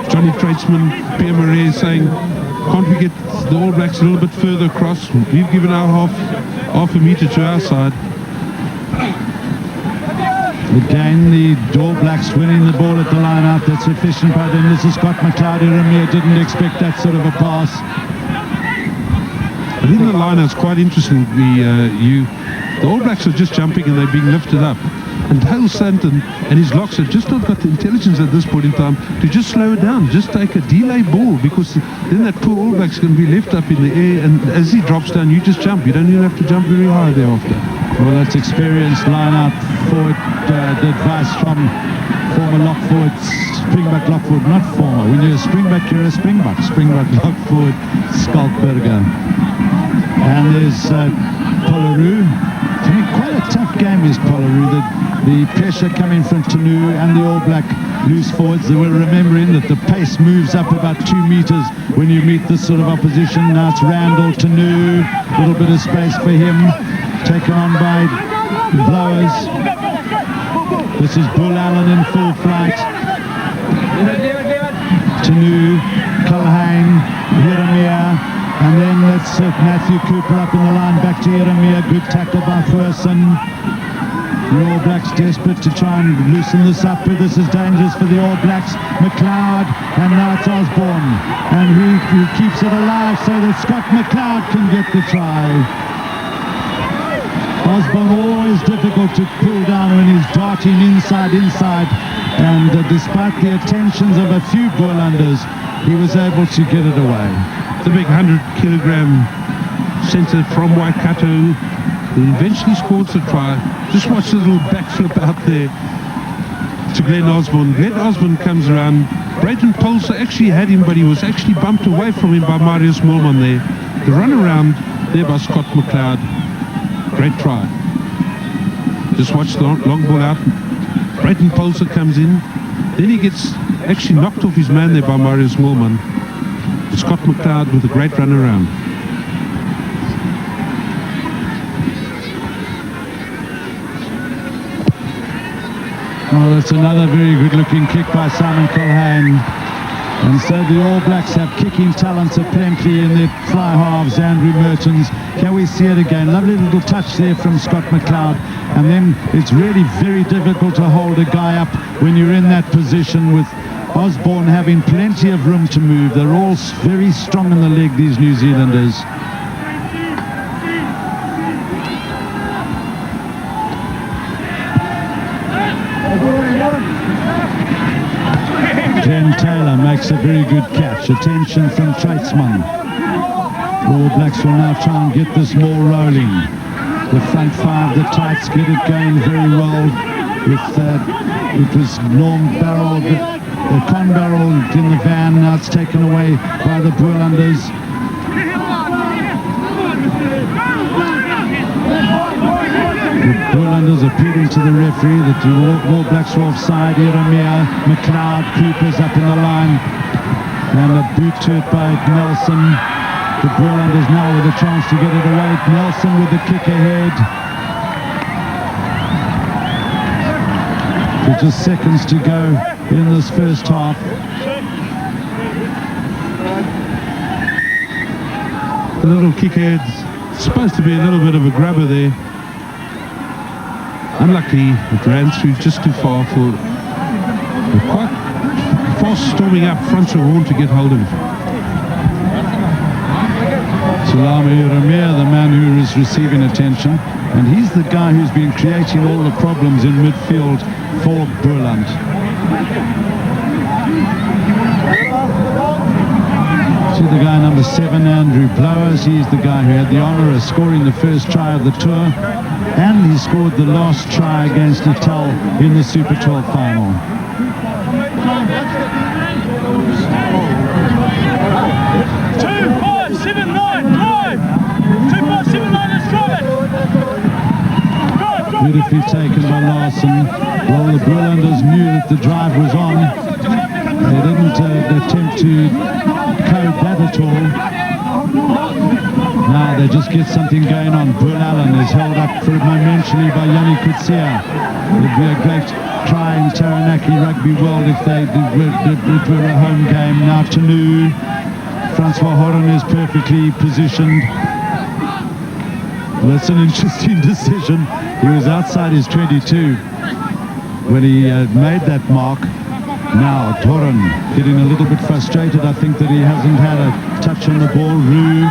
Johnny Tradesman, Pierre Marais saying, can't we get the All Blacks a little bit further across? We've given our half a metre to our side. Again, the All Blacks winning the ball at the line out. That's efficient by them. This is Scott McLeod. Jeremiah didn't expect that sort of a pass. I think the line out's quite interesting. The All Blacks are just jumping and they're being lifted up. And Dale Santon and his locks have just not got the intelligence at this point in time to just slow it down, just take a delay ball, because then that poor All Black's going to be left up in the air, and as he drops down, you just jump. You don't even have to jump very high thereafter. Well, that's experienced line-out forward, the advice from former lock forward, Springbok lock forward, not former. When you're a Springbok, you're a Springbok. Springbok lock forward, Skalkberger. And there's Pollaroo. I mean, quite a tough game is Pollaroo. The pressure coming from Tanu and the All Black loose forwards. They were remembering that the pace moves up about 2 meters when you meet this sort of opposition. Now it's Randall, Tanu, a little bit of space for him. Taken on by Blowers. This is Bull Allen in full flight. Tanu, Colhane, Jeremiah. And then let's Matthew Cooper up in the line, back to Jeremiah. Good tackle by Ferguson. The All Blacks desperate to try and loosen this up, but this is dangerous for the All Blacks. McLeod, and now it's Osborne. And he keeps it alive so that Scott McLeod can get the try. Osborne always difficult to pull down when he's darting inside. And despite the attentions of a few Bolanders, he was able to get it away. The big 100-kilogram centre from Waikato, who eventually scored the try. Just watch the little backflip out there to Glenn Osborne. Glenn Osborne comes around. Brayton Pulser actually had him, but he was actually bumped away from him by Marius Moorman there. The run around there by Scott McLeod. Great try. Just watch the long ball out. Brayton Pulser comes in. Then he gets actually knocked off his man there by Marius Moorman. Scott McLeod with a great run around. Oh, that's another very good looking kick by Simon Colhane. And so the All Blacks have kicking talents aplenty in their fly halves. Andrew Mertens, can we see it again? Lovely little touch there from Scott McLeod. And then it's really very difficult to hold a guy up when you're in that position, with Osborne having plenty of room to move. They're all very strong in the leg, these New Zealanders. Glenn Taylor makes a very good catch. Attention from Tradesman. All Blacks will now try and get this ball rolling. The front five, the tights, get it going very well. It was Norm Barrow, the Con Barrel in the van. Now it's taken away by the Bolanders. The Bolanders appealing to the referee that the All Blacks were offside. Jeremiah, McLeod, Cooper's up in the line. And a boot to it by Nelson. The Bolanders now with a chance to get it away. Nelson with the kick ahead. With just seconds to go in this first half. The little kick ahead's supposed to be a little bit of a grabber there. Unlucky, it ran through just too far for quite fast storming up front of Horn to get hold of it. Sulama Iramir, the man who is receiving attention, and he's the guy who's been creating all the problems in midfield for Boland. See the guy number 7, Andrew Blowers. He's the guy who had the honour of scoring the first try of the tour, and he scored the last try against Natal in the Super 12 final. 2-5-7-9, drive! 2-5-7-9, let's drive it! Beautifully taken by Larson. Well, the Bolanders knew that the drive was on. They didn't attempt to code that at all. Now they just get something going on. Bull Allen is held up for momentarily by Yanni Kutsia. It would be a great try in Taranaki Rugby World if it were a home game. Now Tanu. Francois Horan is perfectly positioned. Well, that's an interesting decision. He was outside his 22 when he made that mark. Now Horan getting a little bit frustrated. I think that he hasn't had a touch on the ball. Roo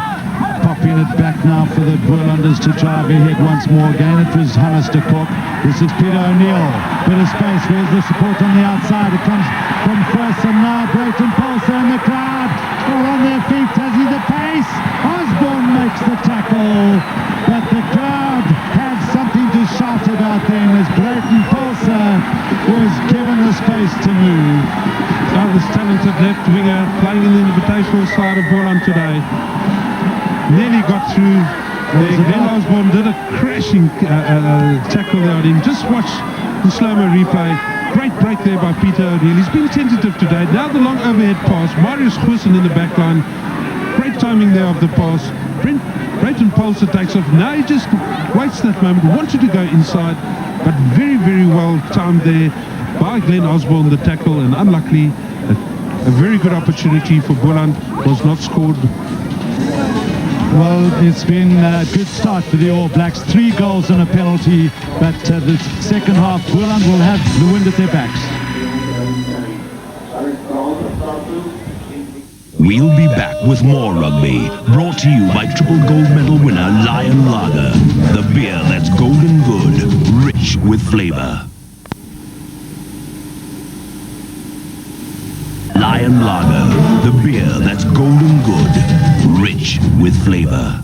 popping it back now for the Bolanders to drive ahead once more. Again it was Hannes de Kok. This is Peter O'Neill. Bit of space. Where's the support on the outside? It comes from Ferguson now. Brayton Paulson and the crowd are on their feet. Has he the pace? Osborne makes the tackle, but the crowd had something to shout about then as Brayton Paulson was given the space to move. This talented left winger playing in the invitational side of Boland today. Nearly got through. Glenn Osborne did a crashing tackle there on him. Just watch the slow-mo replay. Great break there by Peter O'Neill. He's been tentative today. Now the long overhead pass. Marius Goosen in the back line. Great timing there of the pass. Brayton Paulson takes off. Now he just waits that moment. Wanted to go inside, but very, very well timed there by Glenn Osborne, the tackle, and unluckily a very good opportunity for Boland was not scored. Well, it's been a good start for the All Blacks. 3 goals and a penalty, but the second half, Boland will have the wind at their backs. We'll be back with more rugby, brought to you by triple gold medal winner Lion Lager, the beer that's golden good, rich with flavor. Lion Lager, the beer that's golden good, rich with flavor.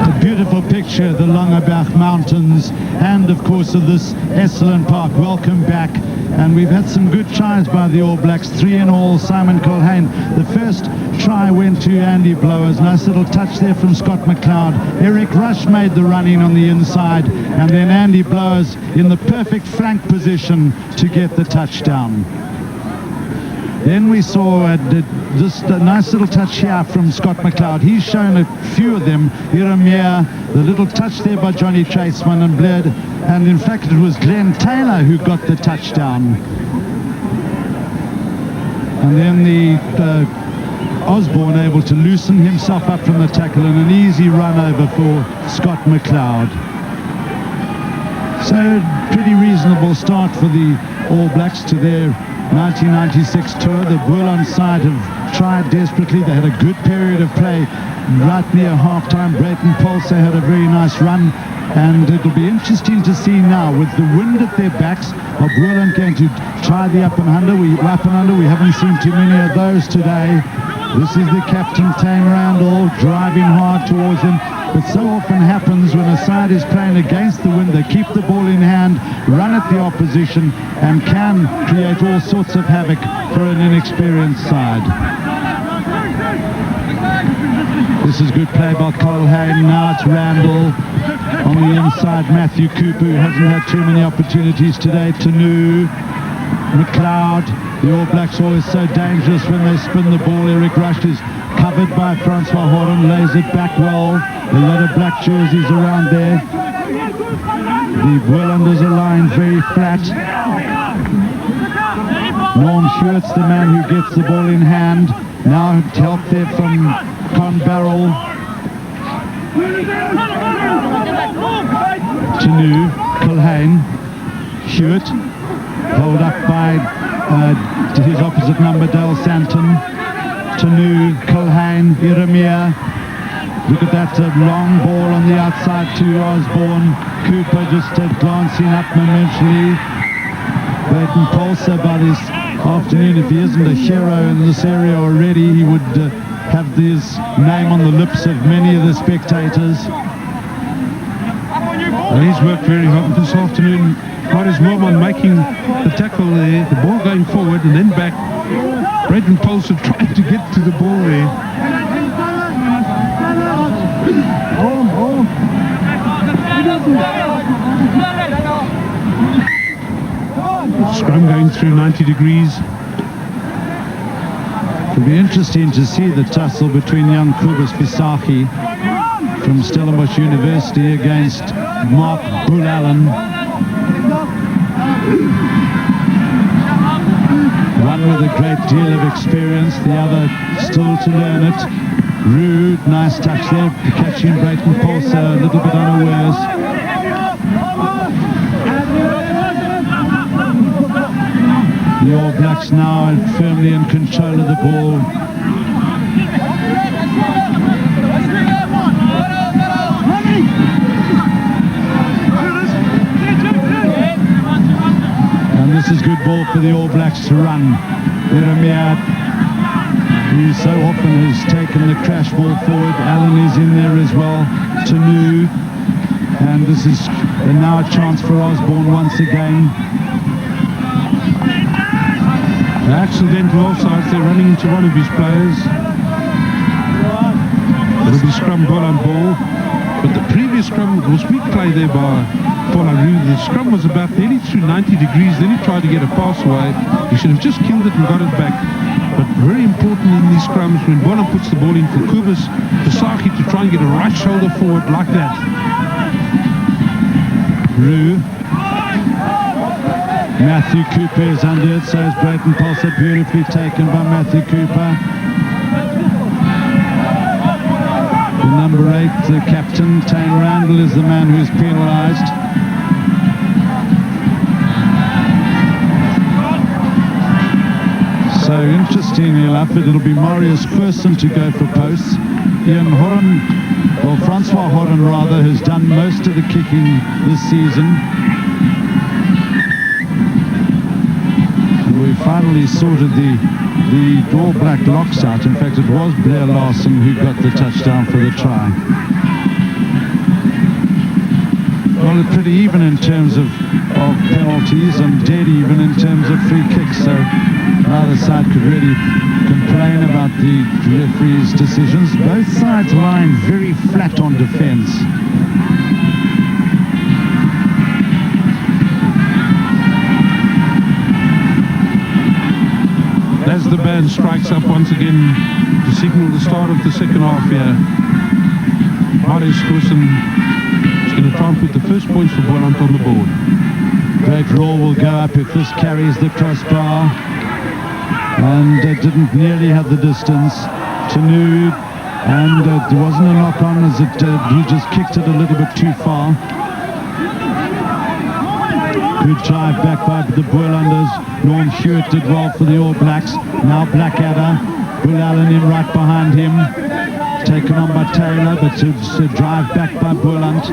A beautiful picture, the Langebach Mountains, and of course of this excellent park. Welcome back. And we've had some good tries by the All Blacks, 3 in all. Simon Colhane, the first try went to Andy Blowers. Nice little touch there from Scott McLeod. Eric Rush made the running on the inside, and then Andy Blowers in the perfect flank position to get the touchdown. Then we saw just a nice little touch here from Scott McLeod. He's shown a few of them. Iramir, the little touch there by Johnny Traceman and Bled. And in fact, it was Glenn Taylor who got the touchdown. And then the Osborne able to loosen himself up from the tackle and an easy run over for Scott McLeod. So pretty reasonable start for the All Blacks to their 1996 tour. The Boland side have tried desperately. They had a good period of play right near half-time. Brayton Paulson had a very nice run, and it'll be interesting to see now with the wind at their backs. Are Boland going to try the up and under? We haven't seen too many of those today. This is the captain, Tame Randall, driving hard towards him. But so often happens when a side is playing against the wind, they keep the ball in hand, run at the opposition, and can create all sorts of havoc for an inexperienced side. This is good play by Colhane. Now it's Randall on the inside. Matthew Cooper, who hasn't had too many opportunities today. Tanu, McLeod. The All Blacks always so dangerous when they spin the ball. Eric Rush is covered by Francois Horan, lays it back well. A lot of black jerseys around there. The Bolanders are lying very flat. Norm Schuertz, the man who gets the ball in hand. Now help there from Con Barrel. Tanu, Colhane, Schuert, held up by his opposite number, Dale Santon. Tanu, Culhane, Iremia. Look at that long ball on the outside to Osborne. Cooper just glancing up momentarily. Brayton Polser by this afternoon, if he isn't a hero in this area already, he would have his name on the lips of many of the spectators. Well, he's worked very hard this afternoon. Marius Mormon making the tackle there, the ball going forward and then back. Brayton Polser trying to get to the ball there. Scrum going through 90 degrees. It'll be interesting to see the tussle between young Kubus Visachi from Stellenbosch University against Mark Boland. One with a great deal of experience, the other still to learn it. Rude, nice touch there, catching Brayton Polser a little bit unawares. The All Blacks now firmly in control of the ball. And this is good ball for the All Blacks to run. Iremia, who so often has taken the crash ball forward. Allen is in there as well. Tanu. And this is now a chance for Osborne once again. Accidental offsides, they're running into one of his players. It'll be scrum Boland ball. But the previous scrum was weak play there by Boland. The scrum was about nearly through 90 degrees. Then he tried to get a pass away. He should have just killed it and got it back. But very important in these scrums when Boland puts the ball in for Kubus Visachi to try and get a right shoulder forward like that. Rue. Matthew Cooper is under it, so is Brayton Polser, beautifully taken by Matthew Cooper. The number 8, the captain, Tane Randall, is the man who's penalised. So interestingly enough, it'll be Marius Querson to go for posts. Ian Horan, or Francois Horan rather, has done most of the kicking this season. We finally sorted the All Black locks out. In fact, it was Blair Larson who got the touchdown for the try. Well, it's pretty even in terms of penalties and dead even in terms of free kicks. So neither side could really complain about the referee's decisions. Both sides lying very flat on defence. As the band strikes up once again to signal the start of the second half here, Marius Querson is going to try and put the first points for Boland on the board. Great roll will go up if this carries the crossbar, and didn't nearly have the distance. Tanu, and there wasn't a knock on as he just kicked it a little bit too far. Good drive back by the Bolanders. Norm Hewitt did well for the All Blacks. Now Blackadder, Will Allen in right behind him. Taken on by Taylor, but it's a drive back by Boland.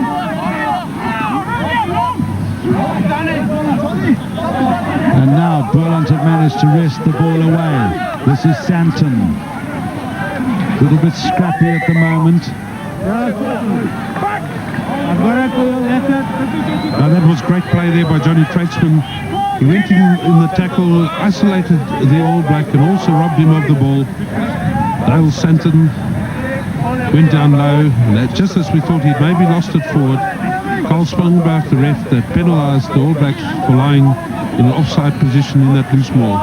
And now Boland have managed to wrest the ball away. This is Santon. A little bit scrappy at the moment. Now that was great play there by Johnny Tradesman. He went in the tackle, isolated the All Black and also robbed him of the ball. Dale Santon went down low, and just as we thought he'd maybe lost it forward, Carl Spangberg, the ref, that penalised the All Blacks for lying in an offside position in that loose ball.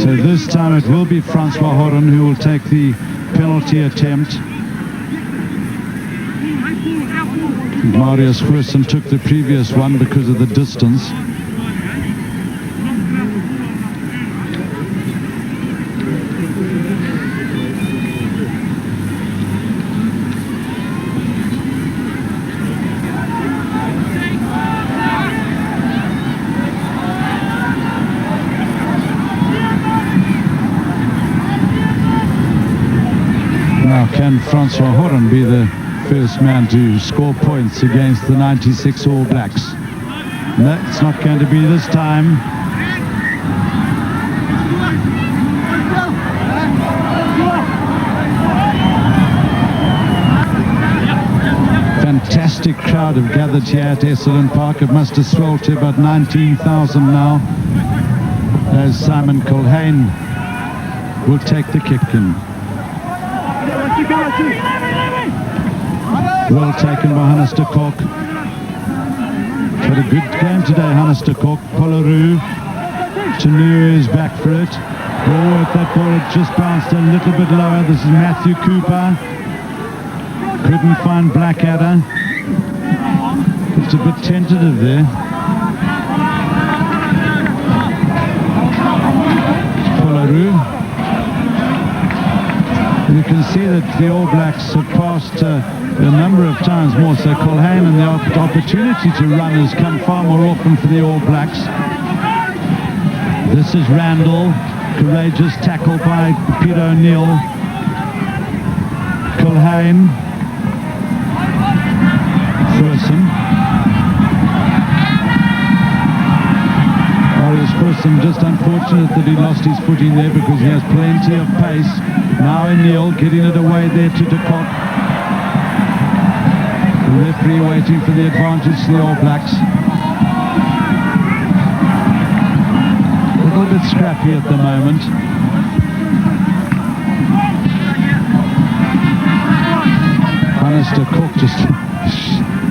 So this time it will be Francois Horan who will take the penalty attempt. Marius Querson took the previous one because of the distance. Can Francois Horan be the first man to score points against the 96 All Blacks? No, it's not going to be this time. Fantastic crowd have gathered here at Essendon Park. It must have swelled to about 19,000 now, as Simon Culhane will take the kick in. Well taken by Hannes de Kok. Had a good game today, Hannes de Kok. Polaru. Tanu is back for it. Oh, at that ball it just bounced a little bit lower. This is Matthew Cooper. Couldn't find Blackadder. It's a bit tentative there. Polaru. You can see that the All Blacks have passed a number of times more, so Culhane, and the opportunity to run has come far more often for the All Blacks. This is Randall, courageous tackle by Peter O'Neill. Culhane, Ferguson. Ferguson, just unfortunate that he lost his footing there because he has plenty of pace. Now O'Neill getting it away there to de Kock. The referee waiting for the advantage to the All Blacks. A little bit scrappy at the moment. Hannes de Kock just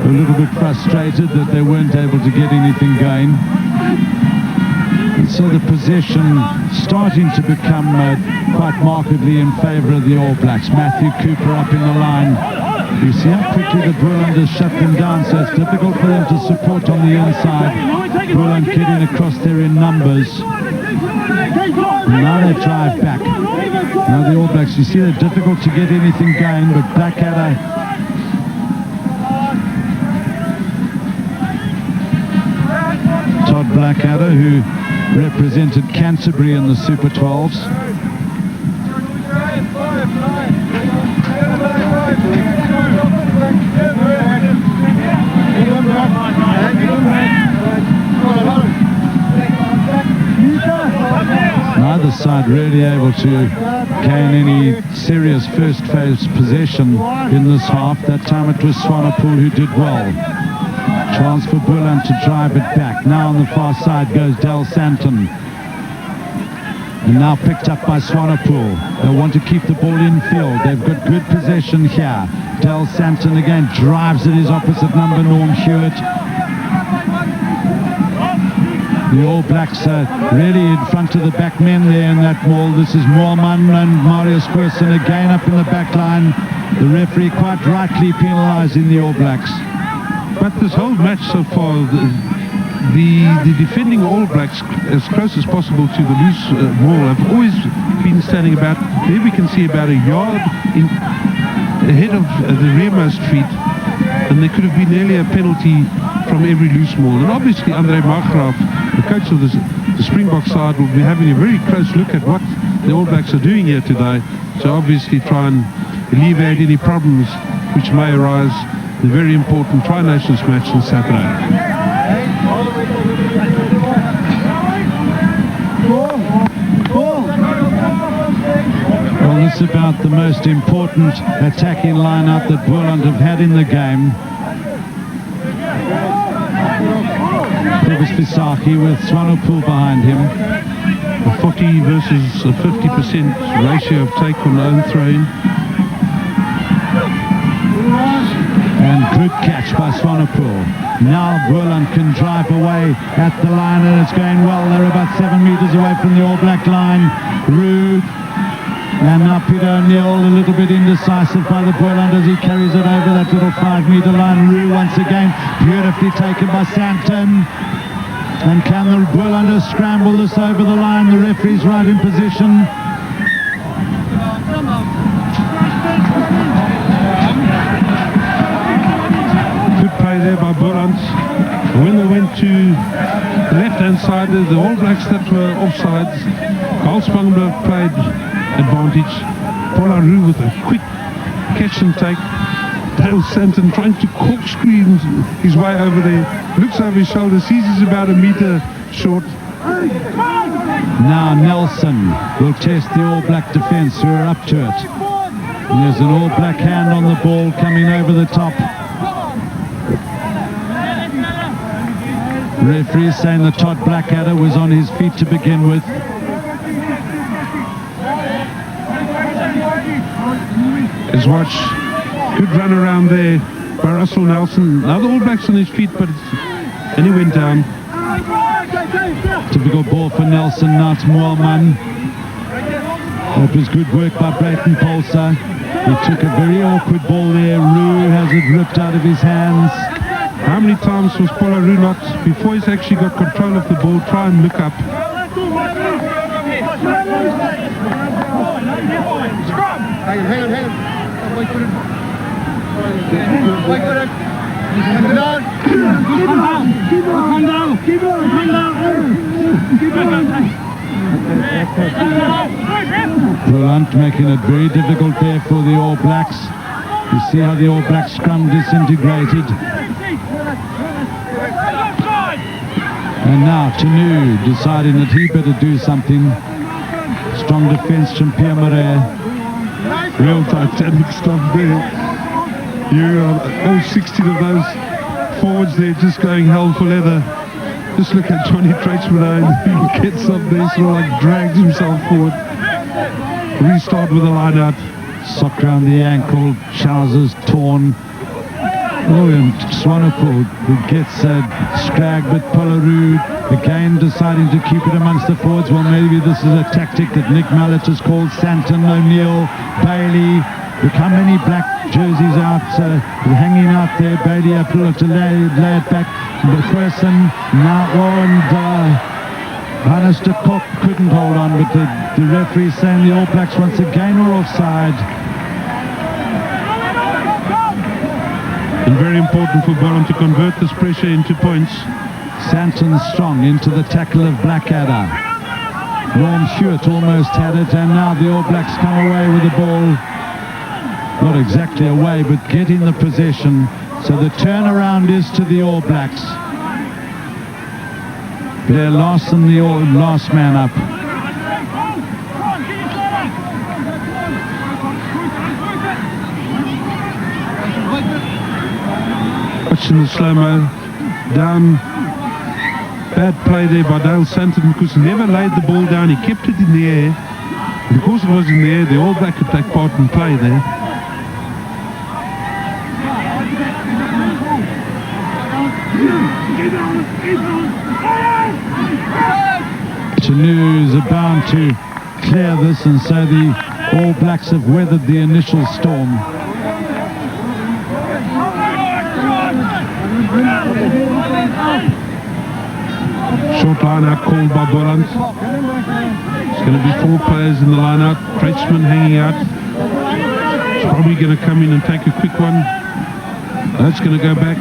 a little bit frustrated that they weren't able to get anything going. And so the possession starting to become quite markedly in favour of the All Blacks. Matthew Cooper up in the line. You see how quickly the Boland has shut them down, so it's difficult for them to support on the inside. Boland getting across there in numbers. And now they drive back. Now the All Blacks, you see they're difficult to get anything going, but Blackadder Blackadder, who represented Canterbury in the Super 12s. Neither side really able to gain any serious first phase possession in this half. That time it was Swanepoel who did well. Chance for Boland to drive it back. Now on the far side goes Del Santon. And now picked up by Swanepoel. They want to keep the ball in field. They've got good possession here. Del Santon again drives at his opposite number, Norm Hewitt. The All Blacks are really in front of the back men there in that wall. This is Moorman and Marius Ferguson again up in the back line. The referee quite rightly penalising the All Blacks. But this whole match so far, the defending All Blacks as close as possible to the loose ball have always been standing about, there we can see about a yard ahead of the rearmost feet, and there could have been nearly a penalty from every loose ball. And obviously Andre Margraaf, the coach of the Springbok side, will be having a very close look at what the All Blacks are doing here today, to obviously try and alleviate any problems which may arise the very important Tri-Nations match on Saturday. Well, this is about the most important attacking lineup that Boland have had in the game. Davis Visagie with Swanepoel behind him. A 40 versus a 50% ratio of take on the own throw-in. And good catch by Swanepoel. Now Boland can drive away at the line, and it's going well. They're about 7 metres away from the All Black line. Rude. And now Peter O'Neill a little bit indecisive by the Boland as he carries it over that little 5-metre line. Rue once again beautifully taken by Santon. And can the Bolanders scramble this over the line? The referee's right in position. There by Boland. When they went to the left-hand side, the All Blacks that were offsides, Carl Spangler played advantage. Polaru with a quick catch and take. Dale Santon trying to corkscrew his way over there. Looks over his shoulder, sees he's about a meter short. Now Nelson will test the All Black defence who are up to it. And there's an All Black hand on the ball coming over the top. Referee saying that Todd Blackadder was on his feet to begin with. Let's watch. Good run around there by Russell Nelson. Now the All Blacks on his feet, and he went down. Typical ball for Nelson, now it's Moorman. That was good work by Brayton Polser. He took a very awkward ball there. Roo has it ripped out of his hands. How many times was Paulo Roo not, before he's actually got control of the ball, try and look up? Hang on. Wait for it. Wait for it. Keep it on. Keep it on. Boland making it very difficult there for the All Blacks. You see how the All Blacks scrum disintegrated. And now Tanu deciding that he better do something. Strong defence from Pierre Murray. Real titanic stuff there. You all 16 of those forwards there just going hell for leather. Just look at Johnny Tretchman. He gets up there, sort of like drags himself forward. Restart with a line out. Sock round the ankle, trousers torn. Oh, and Swanepoel who gets scragged with Pollaroo, again deciding to keep it amongst the forwards. Well, maybe this is a tactic that Nick Mallett has called. Santon, O'Neill, Bailey. Look how many black jerseys out, hanging out there. Bailey up to lay it back. McPherson now on. Bannister Cook couldn't hold on, but the referee saying the All Blacks once again were offside. And very important for Boland to convert this pressure into points. Santon strong into the tackle of Blackadder. Norm Stewart almost had it, and now the All Blacks come away with the ball. Not exactly away, but getting the possession. So the turnaround is to the All Blacks. Blair Larson, the last man up. Watching the slow-mo. Down. Bad play there by Dale Santon because he never laid the ball down. He kept it in the air. Because it was in the air, the All Black could take part and play there. Tanu's are bound to clear this, and so the All Blacks have weathered the initial storm. Short line out called by Boland. It's going to be 4 players in the line out. Kretschmann hanging out. It's probably going to come in and take a quick one. That's going to go back.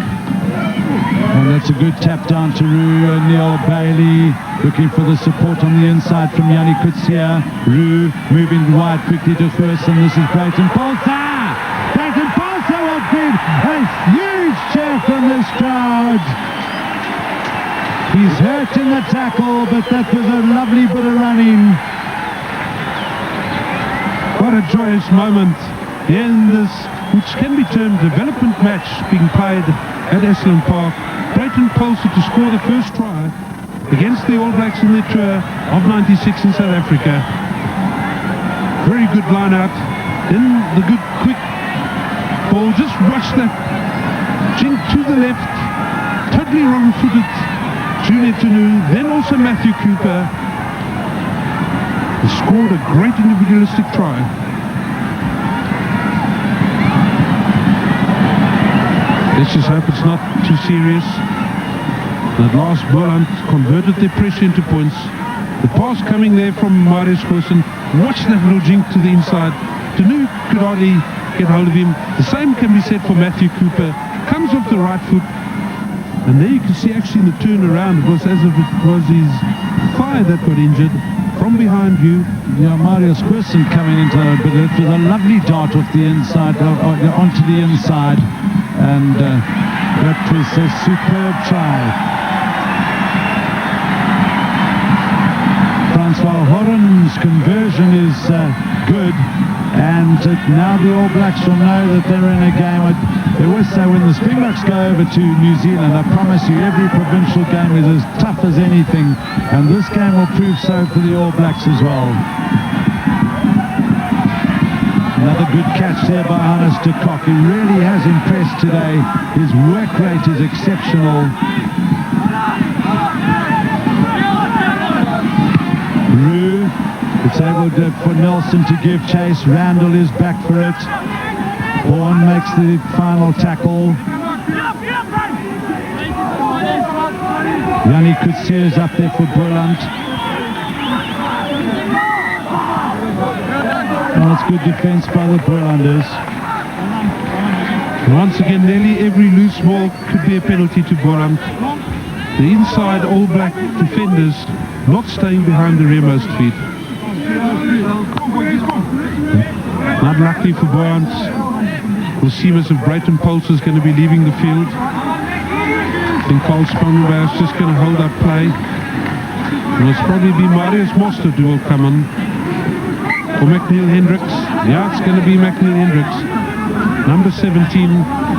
And that's a good tap down to Roo. O'Neill, Bailey looking for the support on the inside from Yanni Kutsia. Roo moving wide quickly to Thurston. This is Brayton Polser. Brayton Polser will bid a huge cheer from this crowd. He's hurt in the tackle, but that was a lovely bit of running. What a joyous moment in this, which can be termed development match being played at Esalen Park. Brayton Polser to score the first try against the All Blacks in their tour of 96 in South Africa. Very good line out. Then the good quick ball. Just watch that jink to the left. Totally wrong-footed Junior Tanu. Then also Matthew Cooper. He scored a great individualistic try. Let's just hope it's not too serious. At last, Boland converted their pressure into points. The pass coming there from Marius Goosen. Watch that little jink to the inside. Tanu could hardly get hold of him. The same can be said for Matthew Cooper. Comes off the right foot. And there you can see actually in the turnaround, it was as if it was his thigh that got injured from from behind you. Yeah, Marius Quirson coming into it, but it was a lovely dart off the inside, onto the inside, and that was a superb try. Francois Horan's conversion is good, and now the All Blacks will know that they're in a game. They always say when the Springboks go over to New Zealand, I promise you every provincial game is as tough as anything, and this game will prove so for the All Blacks as well. Another good catch there by Hannes de Kock. He really has impressed today. His work rate is exceptional. Rue, it's able for Nelson to give chase. Randall is back for it. Bourne makes the final tackle. Yannick Coetzee is up there for Boland. Oh, it's good defence by the Bolanders. Once again, nearly every loose ball could be a penalty to Boland. The inside All Black defenders not staying behind the rearmost feet. Unlucky for Boland. We'll see as if Brayton Pulse is going to be leaving the field. I think Carl Spangenberg is just going to hold up play. It will probably be Marius Mostert who will come on. Or McNeil Hendricks. Yeah, it's going to be McNeil Hendricks. Number 17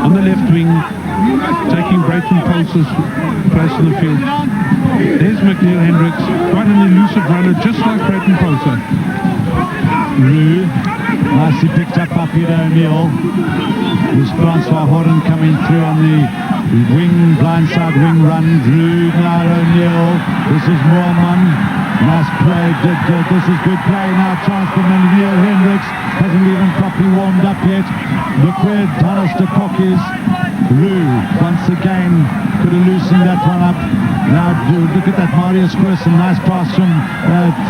on the left wing, taking Brayton Pulse's place in the field. There's McNeil Hendricks, quite an elusive runner, just like Brayton Pulse. Rue, nicely picked up by Peter O'Neill. There's Francois Horan coming through on the wing, blindside wing run. Rue, now O'Neill. This is Moorman. Nice play. This is good play now. Chance for McNeil Hendricks. Hasn't even properly warmed up yet. Look where Hannes de Kock is. Rue, once again, could have loosened that one up. Now look at that Marius Quirson. Nice pass from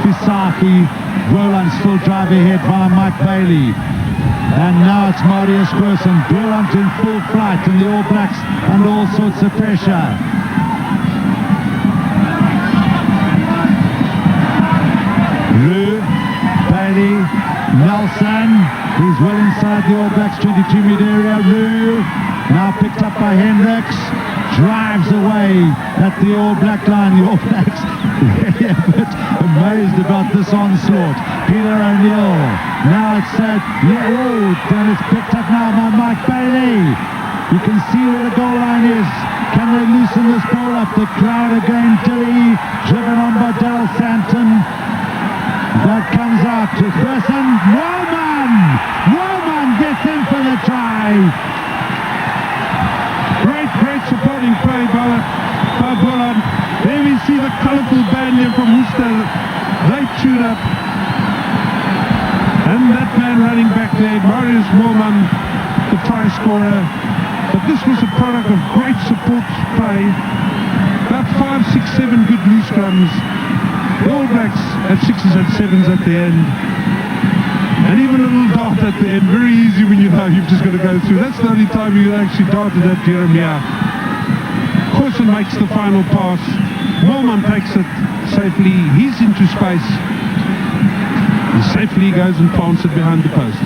Fisaki. Boland still drive ahead via Mike Bailey. And now it's Marius Quirson. Boland in full flight, and the All Blacks under all sorts of pressure. Rue, Bailey, Nelson. He's well inside the All Blacks 22-metre area. Rue, now picked up by Hendricks. Drives away at the All Black line. The All Blacks really a bit amazed about this onslaught. Peter O'Neill. Now it's then it's picked up now by Mike Bailey. You can see where the goal line is. Can they loosen this ball up? The crowd again, Dilly, driven on by Dale Santon. That comes out to Quirson. Woman gets in for the try. Great supporting play by Boland. There we see the colourful band here from Worcester. They chewed up. And that man running back there, Marius Moorman, the try scorer. But this was a product of great support play. About 5, 6, 7 good loose runs. The All Blacks at 6s and 7s at the end. And even a little dart at the end. Very easy when you know you've just got to go through. That's the only time you actually darted at Jeremiah. Quirson makes the final pass. Moorman takes it safely. He's into space. And safely goes and plants it behind the post.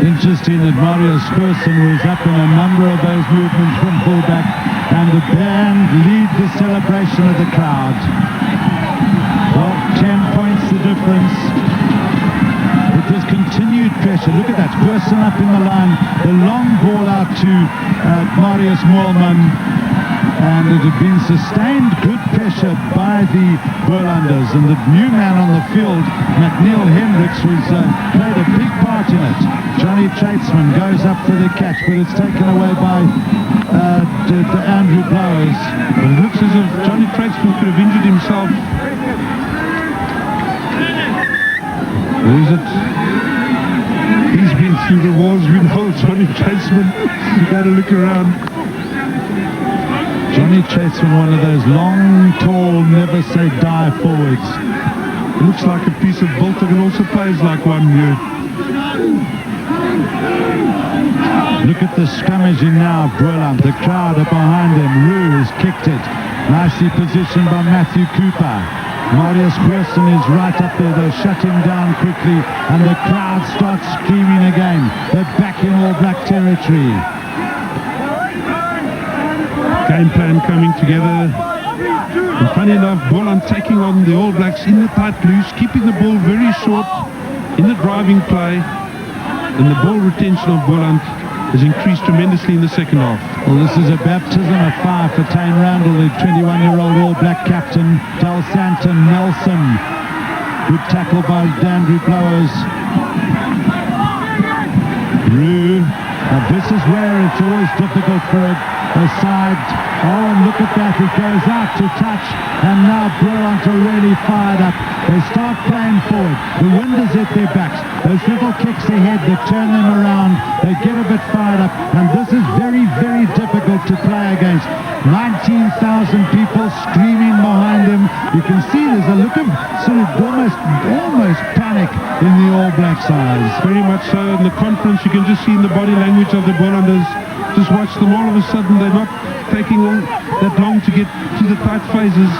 Interesting that Marius Quirson was up in a number of those movements from fullback, and the band lead the celebration of the crowd. Well, 10 points the difference. It was continued pressure. Look at that, Quirson up in the line. The long ball out to Marius Moorman. And it had been sustained good pressure by the Bolanders, and the new man on the field, McNeil Hendricks, played a big part in it. Johnny Tradesman goes up for the catch, but it's taken away by Andrew Blowers. But it looks as if Johnny Tradesman could have injured himself. Or is it? He's been through the wars. We know Johnny Tradesman. You got to look around. Johnny Tradesman, one of those long, tall, never say die forwards. Looks like a piece of Bolton and also plays like one here. Look at the scrummaging now of Boland. The crowd are behind him. Rue has kicked it. Nicely positioned by Matthew Cooper. Marius Pearson is right up there. They shut him down quickly, and the crowd starts screaming again. They're back in All Black territory. Game plan coming together. And funny enough, Boland taking on the All Blacks in the tight loose, keeping the ball very short in the driving play. And the ball retention of Boland has increased tremendously in the second half. Well, this is a baptism of fire for Tane Randall, the 21-year-old All Black captain. Del Santon, Nelson. Good tackle by Dandry Blowers. Rue. Now this is where it's always difficult for a side. Oh, and look at that. It goes out to touch. And now Boland are really fired up. They start playing forward. The wind is at their backs. Those little kicks ahead that turn them around. They get a bit fired up. And this is very, very difficult to play against. 19,000 people screaming behind him. You can see there's a look of sort of almost panic in the All Blacks' eyes. Very much so. In the conference, you can just see in the body language of the Bolanders. Just watch them, all of a sudden they're not taking that long to get to the tight phases.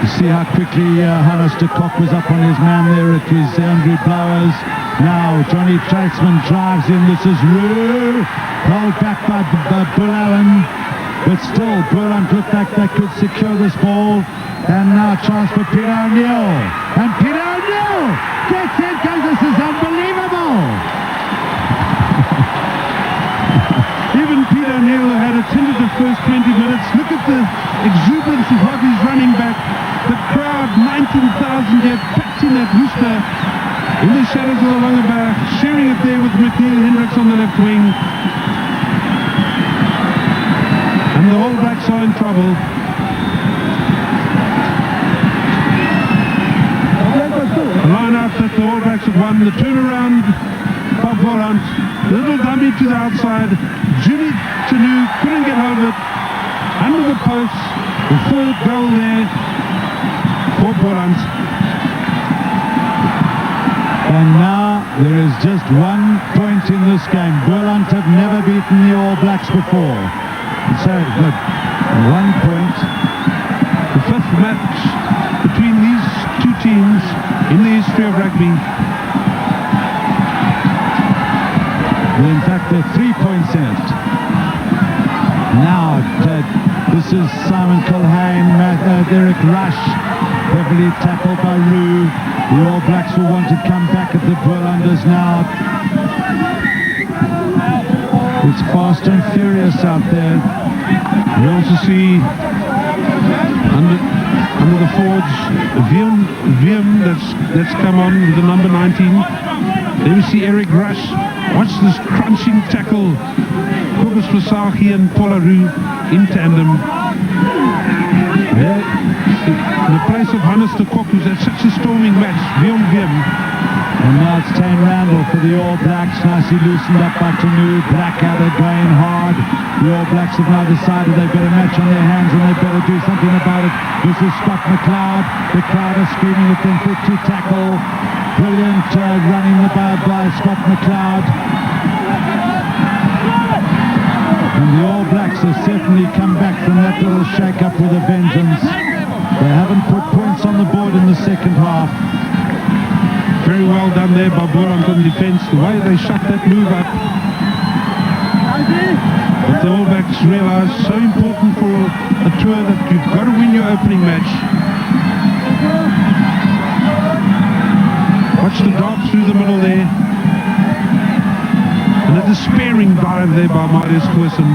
You see how quickly Hannes de Kock was up on his man there. It was Andrew Blowers. Now Johnny Tradesman drives in. This is Rue. Held back by Boland. But still, Boland looked like they could secure this ball. And now a chance for Peter O'Neill. And Peter O'Neill gets it, guys. This is unbelievable. Even Peter O'Neill, who had attended the first 20 minutes, look at the exuberance of what he's running back. The crowd, 19,000 here, packed in that rooster in the shadows of the Longabar, sharing it there with McNeil Hendricks on the left wing. And the All Blacks are in trouble. The line out that the All Blacks have won, the turnaround by Boland, little dummy to the outside. Jimmy Chanu couldn't get hold of it. Under the post, the third goal there for Boland. And now there is just 1 point in this game. Boland have never beaten the All Blacks before. So, look, 1 point. The fifth match between these two teams in the history of rugby. In fact, there are 3 points in it. Now, this is Simon Culhane, Derek Rush, heavily tackled by Rue. The All Blacks will want to come back at the Bolanders now. It's fast and furious out there. We also see under the forwards, Wiem that's come on with the number 19. There we see Eric Rush. Watch this crunching tackle. Kobus Vasagi and Paula Rue in tandem. In the place of Hannes de Kock, who's had such a storming match, Wiem. And now it's Tane Randall for the All Blacks. Nicely loosened up by Tanu. Blackadder going hard. The All Blacks have now decided they've got a match on their hands and they better do something about it. This is Scott McLeod. The crowd are screaming at them for to tackle. Brilliant running the bar by Scott McLeod. And the All Blacks have certainly come back from that little shake-up with a vengeance. They haven't put points on the board in the second half. Very well done there by Boland on defence. The way they shut that move up. But the All Blacks realise so important for a tour that you've got to win your opening match. Watch the dart through the middle there. And a despairing dive there by Marius Pearson.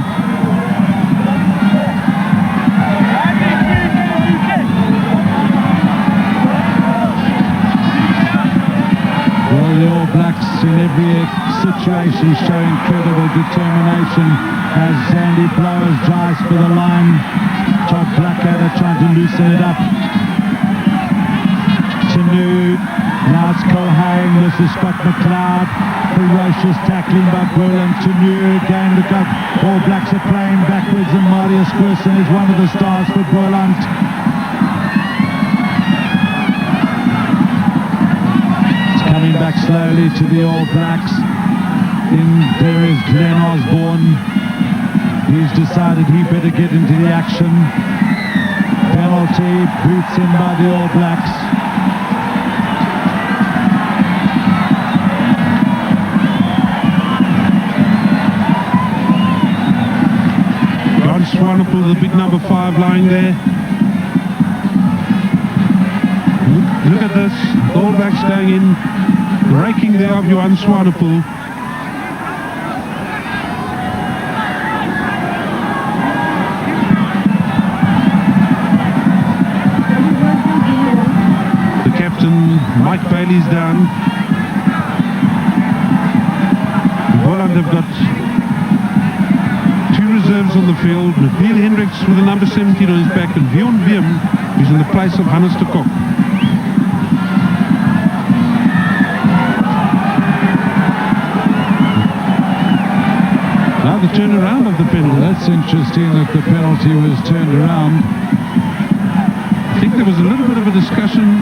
Well, the All Blacks in every situation show incredible determination as Andy Blowers drives for the line. Todd Blackadder trying to loosen it up. Tanu. Now it's Culhane. This is Scott McLeod. Ferocious tackling by Boland. Tanu again. Look up. All Blacks are playing backwards and Marius Pearson is one of the stars for Boland. Coming back slowly to the All Blacks. There is Glenn Osborne. He's decided he better get into the action. Penalty, boots in by the All Blacks. Swanepoel, the big number 5 lying there. Look at this. The All Blacks going in, raking there of Johan Swanepoel. The captain, Mike Bailey's down. Boland have got reserves on the field, Neil Hendricks with the number 17 on his back, and Bjorn Wiem, who's in the place of Hannes de Kok. Now the turnaround of the penalty. That's interesting that the penalty was turned around. I think there was a little bit of a discussion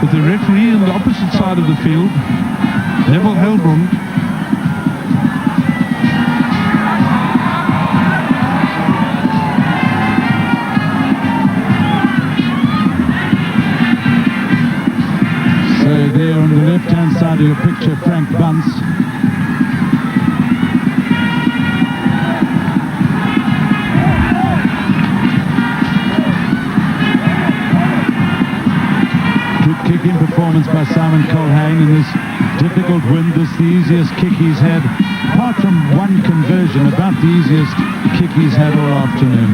with the referee on the opposite side of the field, Neville Helbrand. There on the left-hand side of your picture, Frank Bunce. Good kicking performance by Simon Colhane in this difficult win. This is the easiest kick he's had, apart from one conversion, about the easiest kick he's had all afternoon.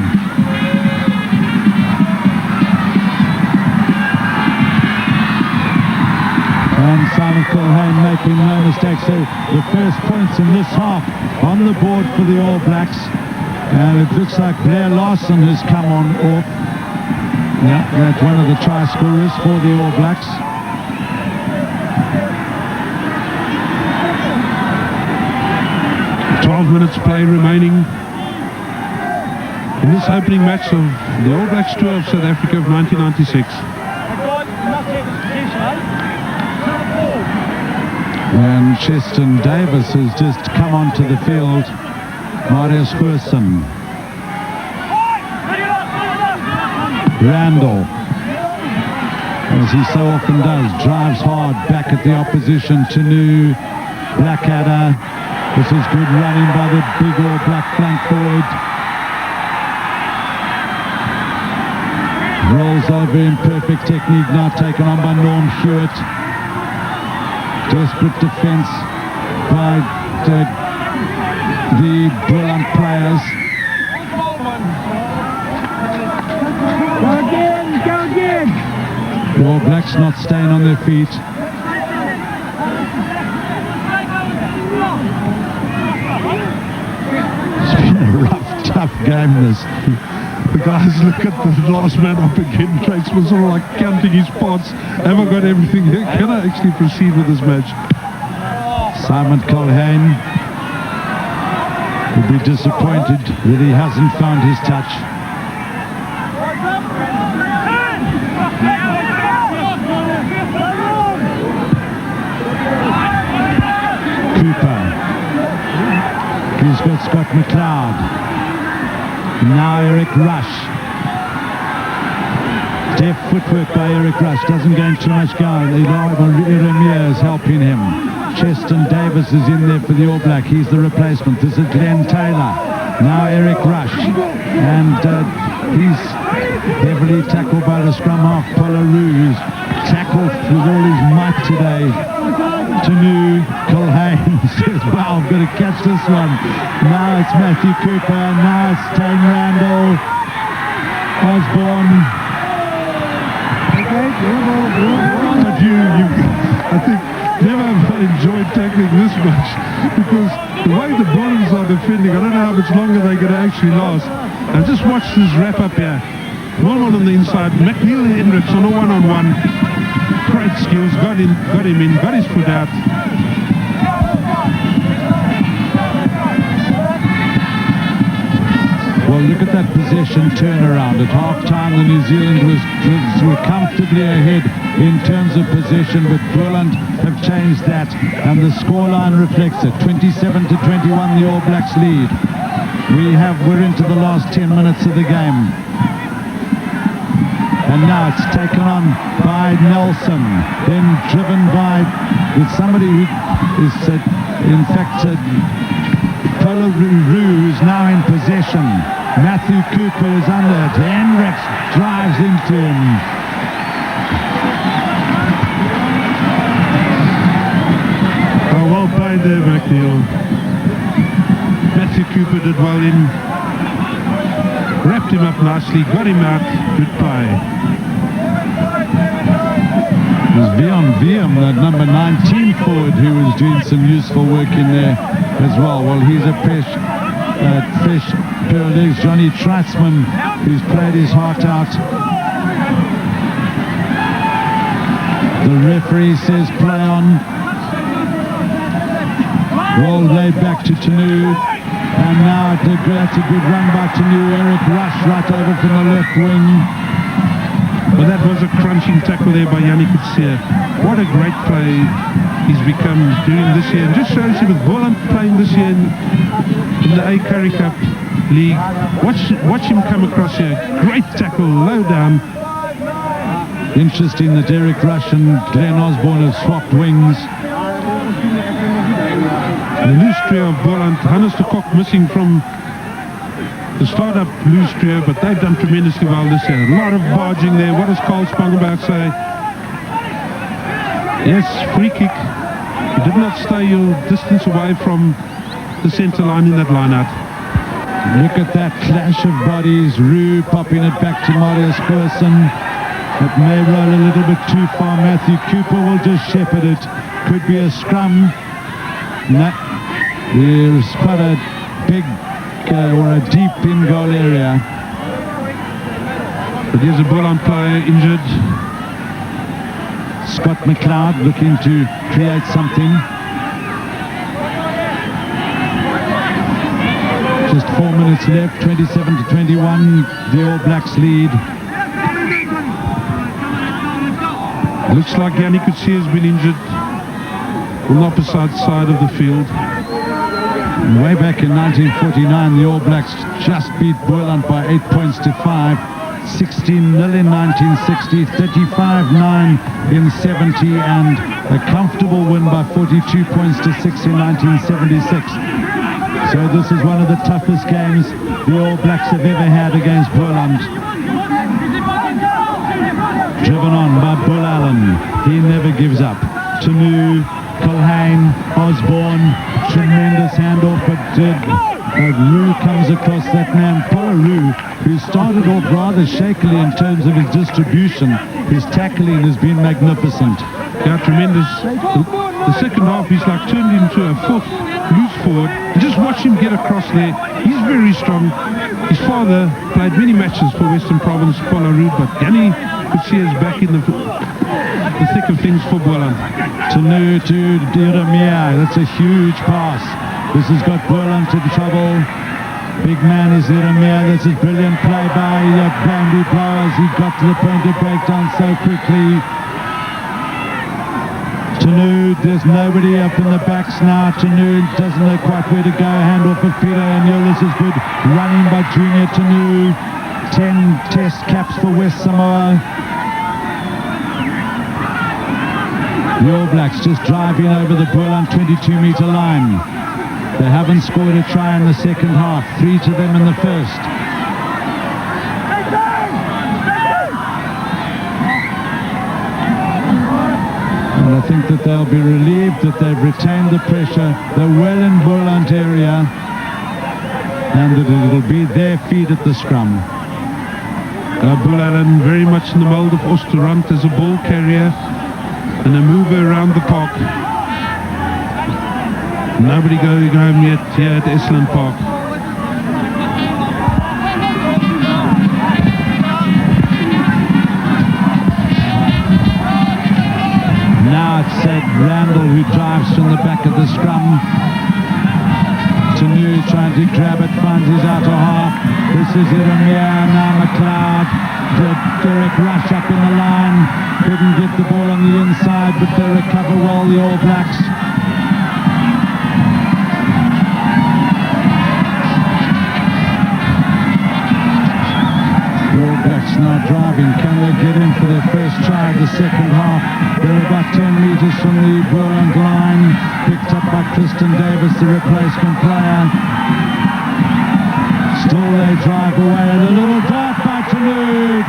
And Simon Colhane making no mistake. So the first points in this half on the board for the All Blacks. And it looks like Blair Larson has come on off. Yeah, that's one of the try scorers for the All Blacks. Minutes play remaining in this opening match of the All Blacks tour of South Africa of 1996. And Cheston Davis has just come onto the field. Marius Goosen. Randall, as he so often does, drives hard back at the opposition. Tanu, Blackadder. This is good running by the big All Black flank forward. Rolls over in perfect technique, now taken on by Norm Hewitt. Desperate defense by the Boland players. Go again, go again. The All Blacks not staying on their feet. It's been a rough, tough game, this. The guys look at the last man up again. Tradesman sort of like counting his pots. Have I got everything here? Can I actually proceed with this match? Simon Colhane will be disappointed that he hasn't found his touch. Cooper. He's got Scott McLeod. Now Eric Rush. Deft footwork by Eric Rush. Doesn't gain too much ground. Iremia is helping him. Cheston Davis is in there for the All Black. He's the replacement. This is Glenn Taylor. Now Eric Rush. And he's heavily tackled by the scrum half, Polaroo, who's tackled with all his might today. Tanu, Colhane says, wow, I've got to catch this one. Now it's Matthew Cooper. Now it's Tane Randall. Osborne. But I think, never have I enjoyed tackling this much, because the way the Bolands are defending, I don't know how much longer they're going to actually last. And just watch this wrap up here. 1-1 on the inside. McNeil Hendricks on a one-on-one. Great skills, got him in, got his foot out. Well, look at that possession turnaround. At half-time, the New Zealand were comfortably ahead in terms of possession, but Boland have changed that, and the scoreline reflects it. 27-21, the All Blacks lead. We're into the last 10 minutes of the game. And now it's taken on by Nelson, then driven by somebody who is, in fact, Polaroo is now in possession. Matthew Cooper is under it. Hendricks drives into him. Oh, well played there, McNeil. Matthew Cooper did well in. Wrapped him up nicely, got him out. Good play. There's Viam, that number 19 forward, who was doing some useful work in there as well. Well, he's a fresh pair of legs. Johnny Tritzman, who's played his heart out. The referee says play on. Well laid back to Tanu. And now that's a good run by Tanu. Eric Rush right over from the left wing. Well, that was a crunching tackle there by Yannick Coetzee. What a great play he's become doing this year. And just shows you with Boland playing this year in the A Currie Cup League. Watch him come across here. Great tackle, low down. Interesting that Eric Rush and Glenn Osborne have swapped wings. The loose trio of Boland, Hannes de Kok missing from the start-up loose trio, but they've done tremendously well this year. A lot of barging there. What does Carl Spangenberg say? Yes, free kick. You did not stay your distance away from the centre line in that line-out. Look at that clash of bodies. Roo popping it back to Marius Persson. It may roll a little bit too far. Matthew Cooper will just shepherd it. Could be a scrum. No. There's quite a big or a deep in-goal area. But here's a Boland player injured. Scott McLeod looking to create something. Just 4 minutes left, 27-21, the All Blacks lead. Looks like Yannick Coetzee has been injured on the opposite side of the field. Way back in 1949, the All Blacks just beat Boland by 8 points to 5. 16-0 in 1960, 35-9 in 70, and a comfortable win by 42 points to 6 in 1976. So this is one of the toughest games the All Blacks have ever had against Boland. Driven on by Bull Allen. He never gives up. Tanu, Culhane, Osborne, tremendous handoff, but Roo comes across that man, Polaroo, who started off rather shakily in terms of his distribution. His tackling has been magnificent. Yeah, tremendous. The second half, he's like turned into a fourth loose forward. Just watch him get across there. He's very strong. His father played many matches for Western Province, Polaroo, but Yannick Coetzee is back in the thick of things for Boland. Tanu to Diremia. That's a huge pass. This has got Boland to the trouble. Big man is Diremia. That's a brilliant play by Bandy Blowers. He got to the point of breakdown so quickly. Tanu, there's nobody up in the backs now. Tanu doesn't know quite where to go. Hand off of Peter O'Neill. This is good running by Junior Tanu. 10 test caps for West Samoa. The All Blacks just driving over the Boland 22-meter line. They haven't scored a try in the second half. 3 to them in the first. And I think that they'll be relieved that they've retained the pressure. They're well in Boland area. And that it'll be their feet at the scrum. Bull Allen very much in the mould of Osterrand as a ball carrier and a mover around the park. Nobody going home yet here at Esalen Park. Now it's Randall who drives from the back of the scrum. Tanu trying to grab it, finds his outer half. This is Iremia, now McLeod. Derek Rush up in the line. Couldn't get the ball on the inside, but they recover well, the All Blacks. The All Blacks Blacks now driving. Can they get in for their first try of the second half? They're about 10 metres from the Boland line. Picked up by Tristan Davis, the replacement player. Still they drive away. A little dart by Tanu.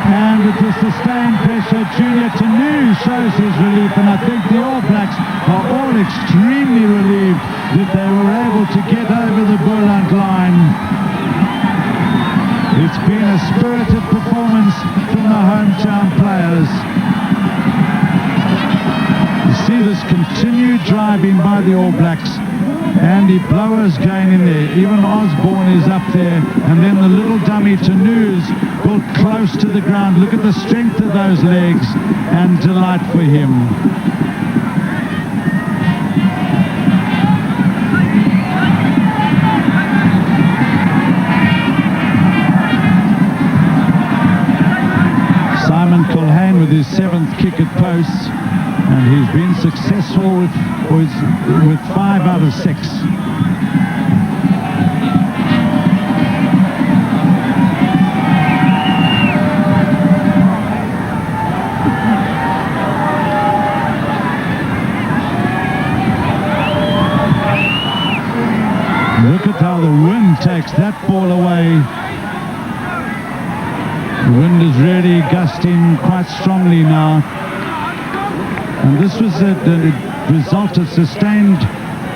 And with the sustained pressure, Junior Tanu shows his relief. And I think the All Blacks are all extremely relieved that they were able to get over the Boland line. It's been a spirited performance from the hometown players. You see this continued driving by the All Blacks. Andy Blower's going in there. Even Osborne is up there. And then the little dummy Tanu's built close to the ground. Look at the strength of those legs, and delight for him. Simon Culhane with his 7th kick at posts, and he's been successful with 5 out of 6. Look at how the wind takes that ball away. The wind is really gusting quite strongly now. And this was the result of sustained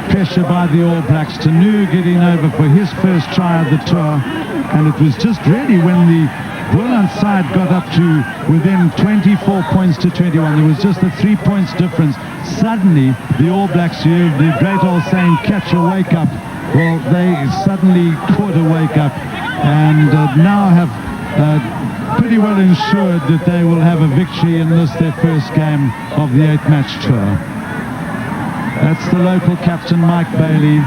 pressure by the All Blacks. Tanu getting over for his first try of the tour. And it was just really when the Boland side got up to within 24 points to 21. There was just a 3 points difference. Suddenly, the All Blacks, the great old saying, catch a wake up. Well, they suddenly caught a wake up and now have pretty well ensured that they will have a victory in this, their first game of the 8-match tour. That's the local captain, Mike Bailey.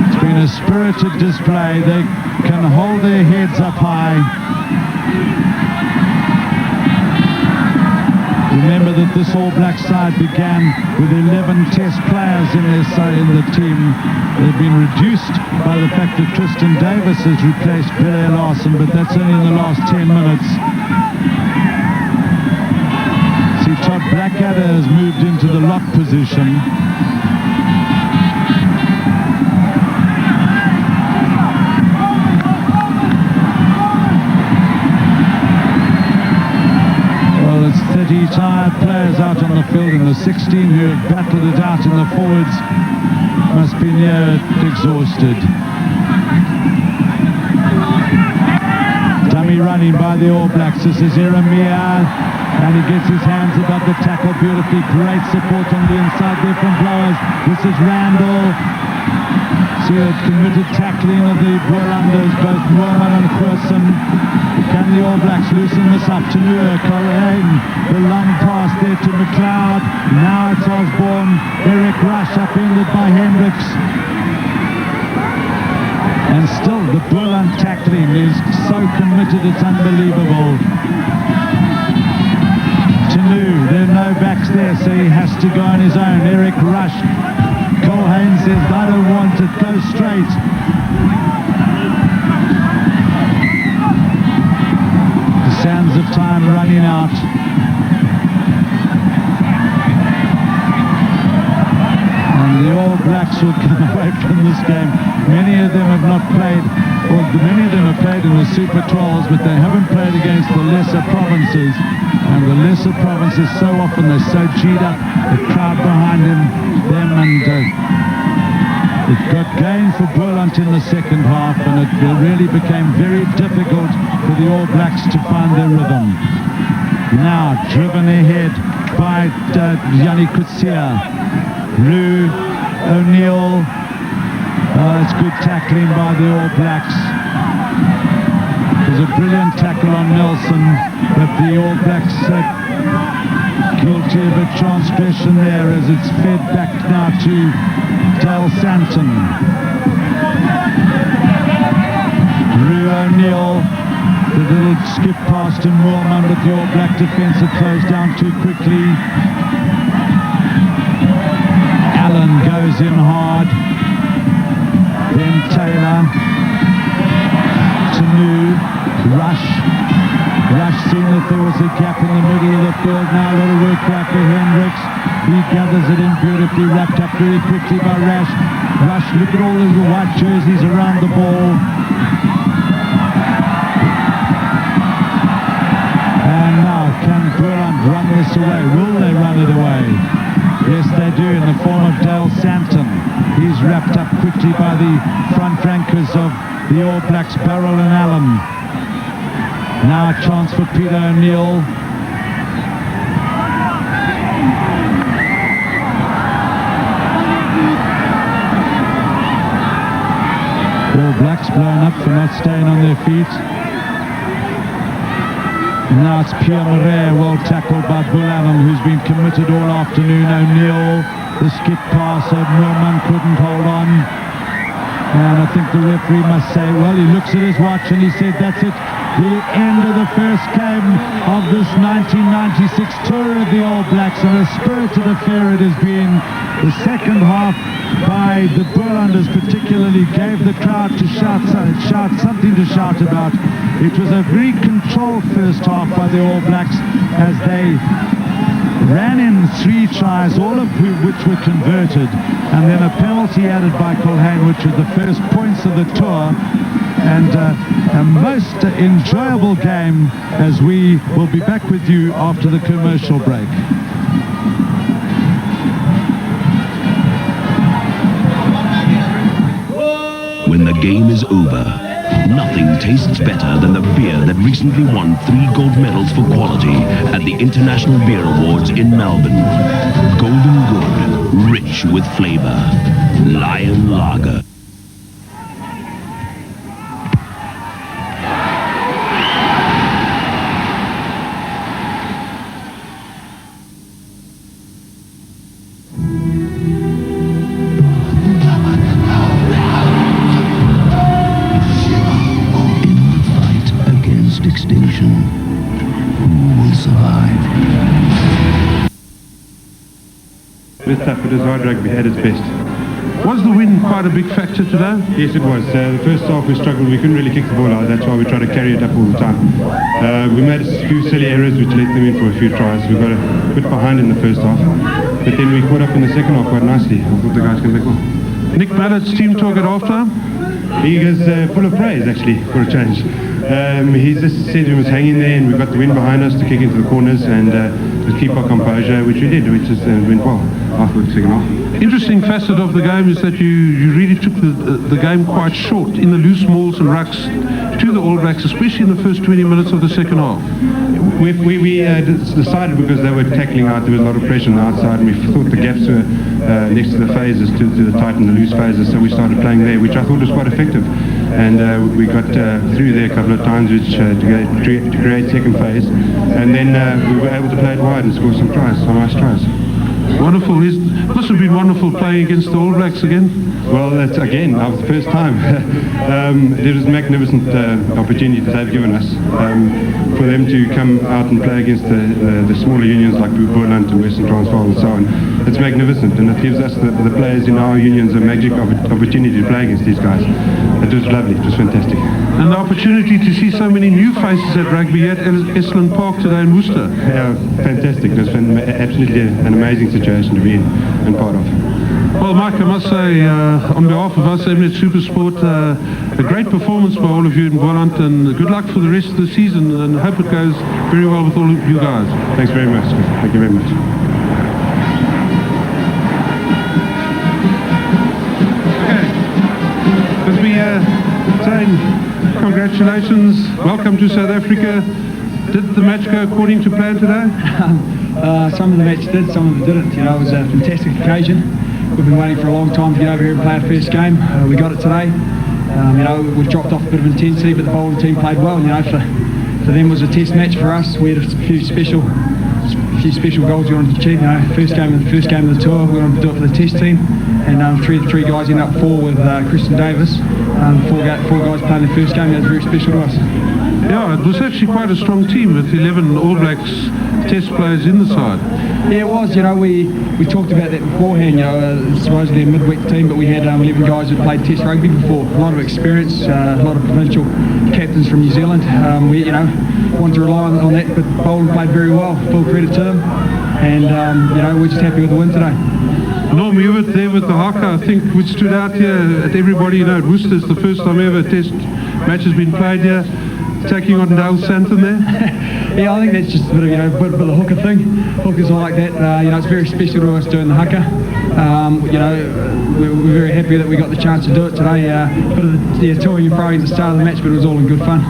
It's been a spirited display. They can hold their heads up high. Remember that this All Black side began with 11 test players in their side, in the team. They've been reduced by the fact that Tristan Davis has replaced Pierre Larson, but that's only in the last 10 minutes. See, Todd Blackadder has moved into the lock position. Well, it's 30 tired players out on the field, and the 16 who have battled it out in the forwards must be near exhausted. Dummy running by the All Blacks. This is Jeremiah, and he gets his hands above the tackle beautifully. Great support on the inside there from Blowers. This is Randall. See the committed tackling of the Bolanders, both Roman and Quirson. Can the All Blacks loosen this up to Nuer? Culhane, the long pass there to McLeod. Now it's Osborne. Eric Rush upended by Hendricks. And still the Boland tackling is so committed, it's unbelievable. Tanu, there are no backs there, so he has to go on his own. Eric Rush. Culhane says, I don't want it, go straight. The sands of time running out. And the All Blacks will come away from this game. Many of them have not played, or many of them have played in the Super 12s, but they haven't played against the lesser provinces. And the lesser provinces, so often they're so G'd up, the crowd behind them and it got going for Boland in the second half, and it really became very difficult for the All Blacks to find their rhythm. Now driven ahead by Yanni Kutsia. Lou O'Neill. It's good tackling by the All Blacks. There's a brilliant tackle on Nelson, but the All Blacks guilty of a transgression there as it's fed back now to Dale Santon. Lou O'Neill, the little skip pass to Moorman, but the All Black defence had closed down too quickly. Allen goes in hard. Then Taylor. Tanu. new. Rush seeing that there was a gap in the middle of the field. Now a lot of work back for Hendricks. He gathers it in beautifully, wrapped up very quickly by Rush. Look at all of the white jerseys around the ball. And now can Boland run this away? Will they run it away? Yes, they do, in the form of Dale Sampson. He's wrapped up quickly by the front rankers of the All Blacks, Barrel and Allen. Now a chance for Peter O'Neill. All Blacks blown up for not staying on their feet. Now it's Pierre Murray, well tackled by Boland, who's been committed all afternoon. O'Neill, the skip pass of Moorman couldn't hold on. And I think the referee must say, well, he looks at his watch and he said, that's it. The end of the first game of this 1996 tour of the All Blacks, and a spirited affair it has been. The second half by the Bolanders particularly gave the crowd to shout something to shout about. It was a very controlled first half by the All Blacks as they ran in 3 tries, all of which were converted, and then a penalty added by Culhane, which was the first points of the tour. And a most enjoyable game, as we will be back with you after the commercial break. When the game is over, nothing tastes better than the beer that recently won 3 gold medals for quality at the International Beer Awards in Melbourne. Golden Good, rich with flavor. Lion Lager. Extinction. Who will survive? It was tough, but it was hard rugby at its best. Was the wind quite a big factor today? Yes, it was. The first half we struggled, we couldn't really kick the ball out, that's why we tried to carry it up all the time. We made a few silly errors which let them in for a few tries. We got a bit behind in the first half, but then we caught up in the second half quite nicely. I thought the guys came back well. Nick Mallett's team talk at halftime? He is full of praise actually, for a change. He just said we must hang in there, and we got the wind behind us to kick into the corners and to keep our composure, which we did, which is, went well after the second half. Interesting facet of the game is that you really took the game quite short in the loose mauls and rucks to the All Blacks, especially in the first 20 minutes of the second half. We decided, because they were tackling out, there was a lot of pressure on the outside, and we thought the gaps were next to the phases, to the tight and the loose phases, so we started playing there, which I thought was quite effective. And we got through there a couple of times, which to create second phase, and then we were able to play it wide and score some tries, some nice tries. Wonderful. It must have been wonderful playing against the All Blacks again. Well, that's again our first time. It was a magnificent opportunity that they've given us for them to come out and play against the smaller unions like Boland and Western Transvaal and so on. It's magnificent, and it gives us the players in our unions a magic opportunity to play against these guys. It was lovely. It was fantastic. And the opportunity to see so many new faces at rugby at Esland Park today in Worcester. Yeah, fantastic. It was absolutely an amazing situation to be in and part of. Well, Mike, I must say, on behalf of us, Mnet Supersport, a great performance by all of you in Boland, and good luck for the rest of the season, and hope it goes very well with all of you guys. Thanks very much. Thank you very much. As we saying congratulations, welcome to South Africa. Did the match go according to plan today? Some of the match did, some of it didn't. You know, it was a fantastic occasion. We've been waiting for a long time to get over here and play our first game. We got it today. You know, we've dropped off a bit of intensity, but the Boland team played well. You know, for them it was a test match. For us, we had a few special goals we wanted to achieve. You know, first game of the tour, we wanted to do it for the test team, and three guys ended up 4 with Christian Davis. 4 guys playing the first game. That was very special to us. Yeah, it was actually quite a strong team with 11 All Blacks test players in the side. Yeah, it was. You know, we talked about that beforehand. You know, supposedly a midweek team, but we had 11 guys who played Test rugby before. A lot of experience, a lot of provincial captains from New Zealand. We, you know, wanted to rely on that, but Boland played very well. Full credit to them, and you know, we're just happy with the win today. Norm, you were there with the haka, I think, which stood out here at everybody. You know, at Worcester, it's the first time ever a Test match has been played here. Taking on Dale Santon there. Yeah, I think that's just a bit of, you know, bit of the hooker thing. Hookers are like that. You know, it's very special to us doing the haka. You know, we're very happy that we got the chance to do it today. Bit of the toing and froing at the start of the match, but it was all in good fun.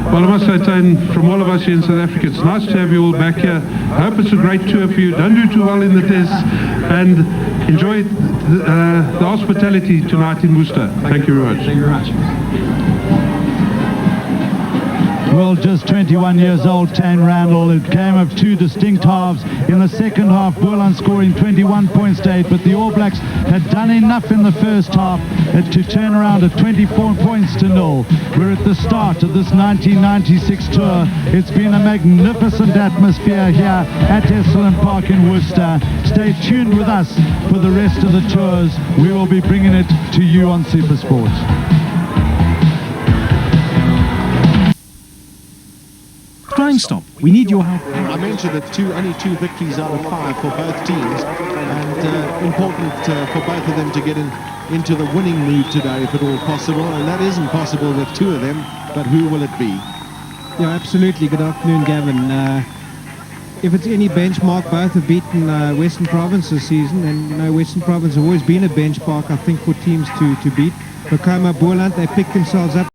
Well, I must say, Tane, from all of us here in South Africa, it's nice to have you all back here. I hope it's a great tour for you. Don't do too well in the tests, and enjoy the hospitality tonight in Worcester. Thank you very much. Thank you very much. Well, just 21 years old, Tane Randall. It came of two distinct halves. In the second half, Boland scoring 21 points to 8, but the All Blacks had done enough in the first half to turn around at 24 points to 0. We're at the start of this 1996 tour. It's been a magnificent atmosphere here at Esalen Park in Worcester. Stay tuned with us for the rest of the tours. We will be bringing it to you on SuperSport. Crime Stop, we need your help. I mentioned that only 2 victories out of 5 for both teams, and important for both of them to get into the winning mood today, if at all possible, and that isn't possible with 2 of them, but who will it be? Yeah, absolutely. Good afternoon, Gavin. If it's any benchmark, both have beaten Western Province this season, and you know, Western Province have always been a benchmark, I think, for teams to beat. Boland, they picked themselves up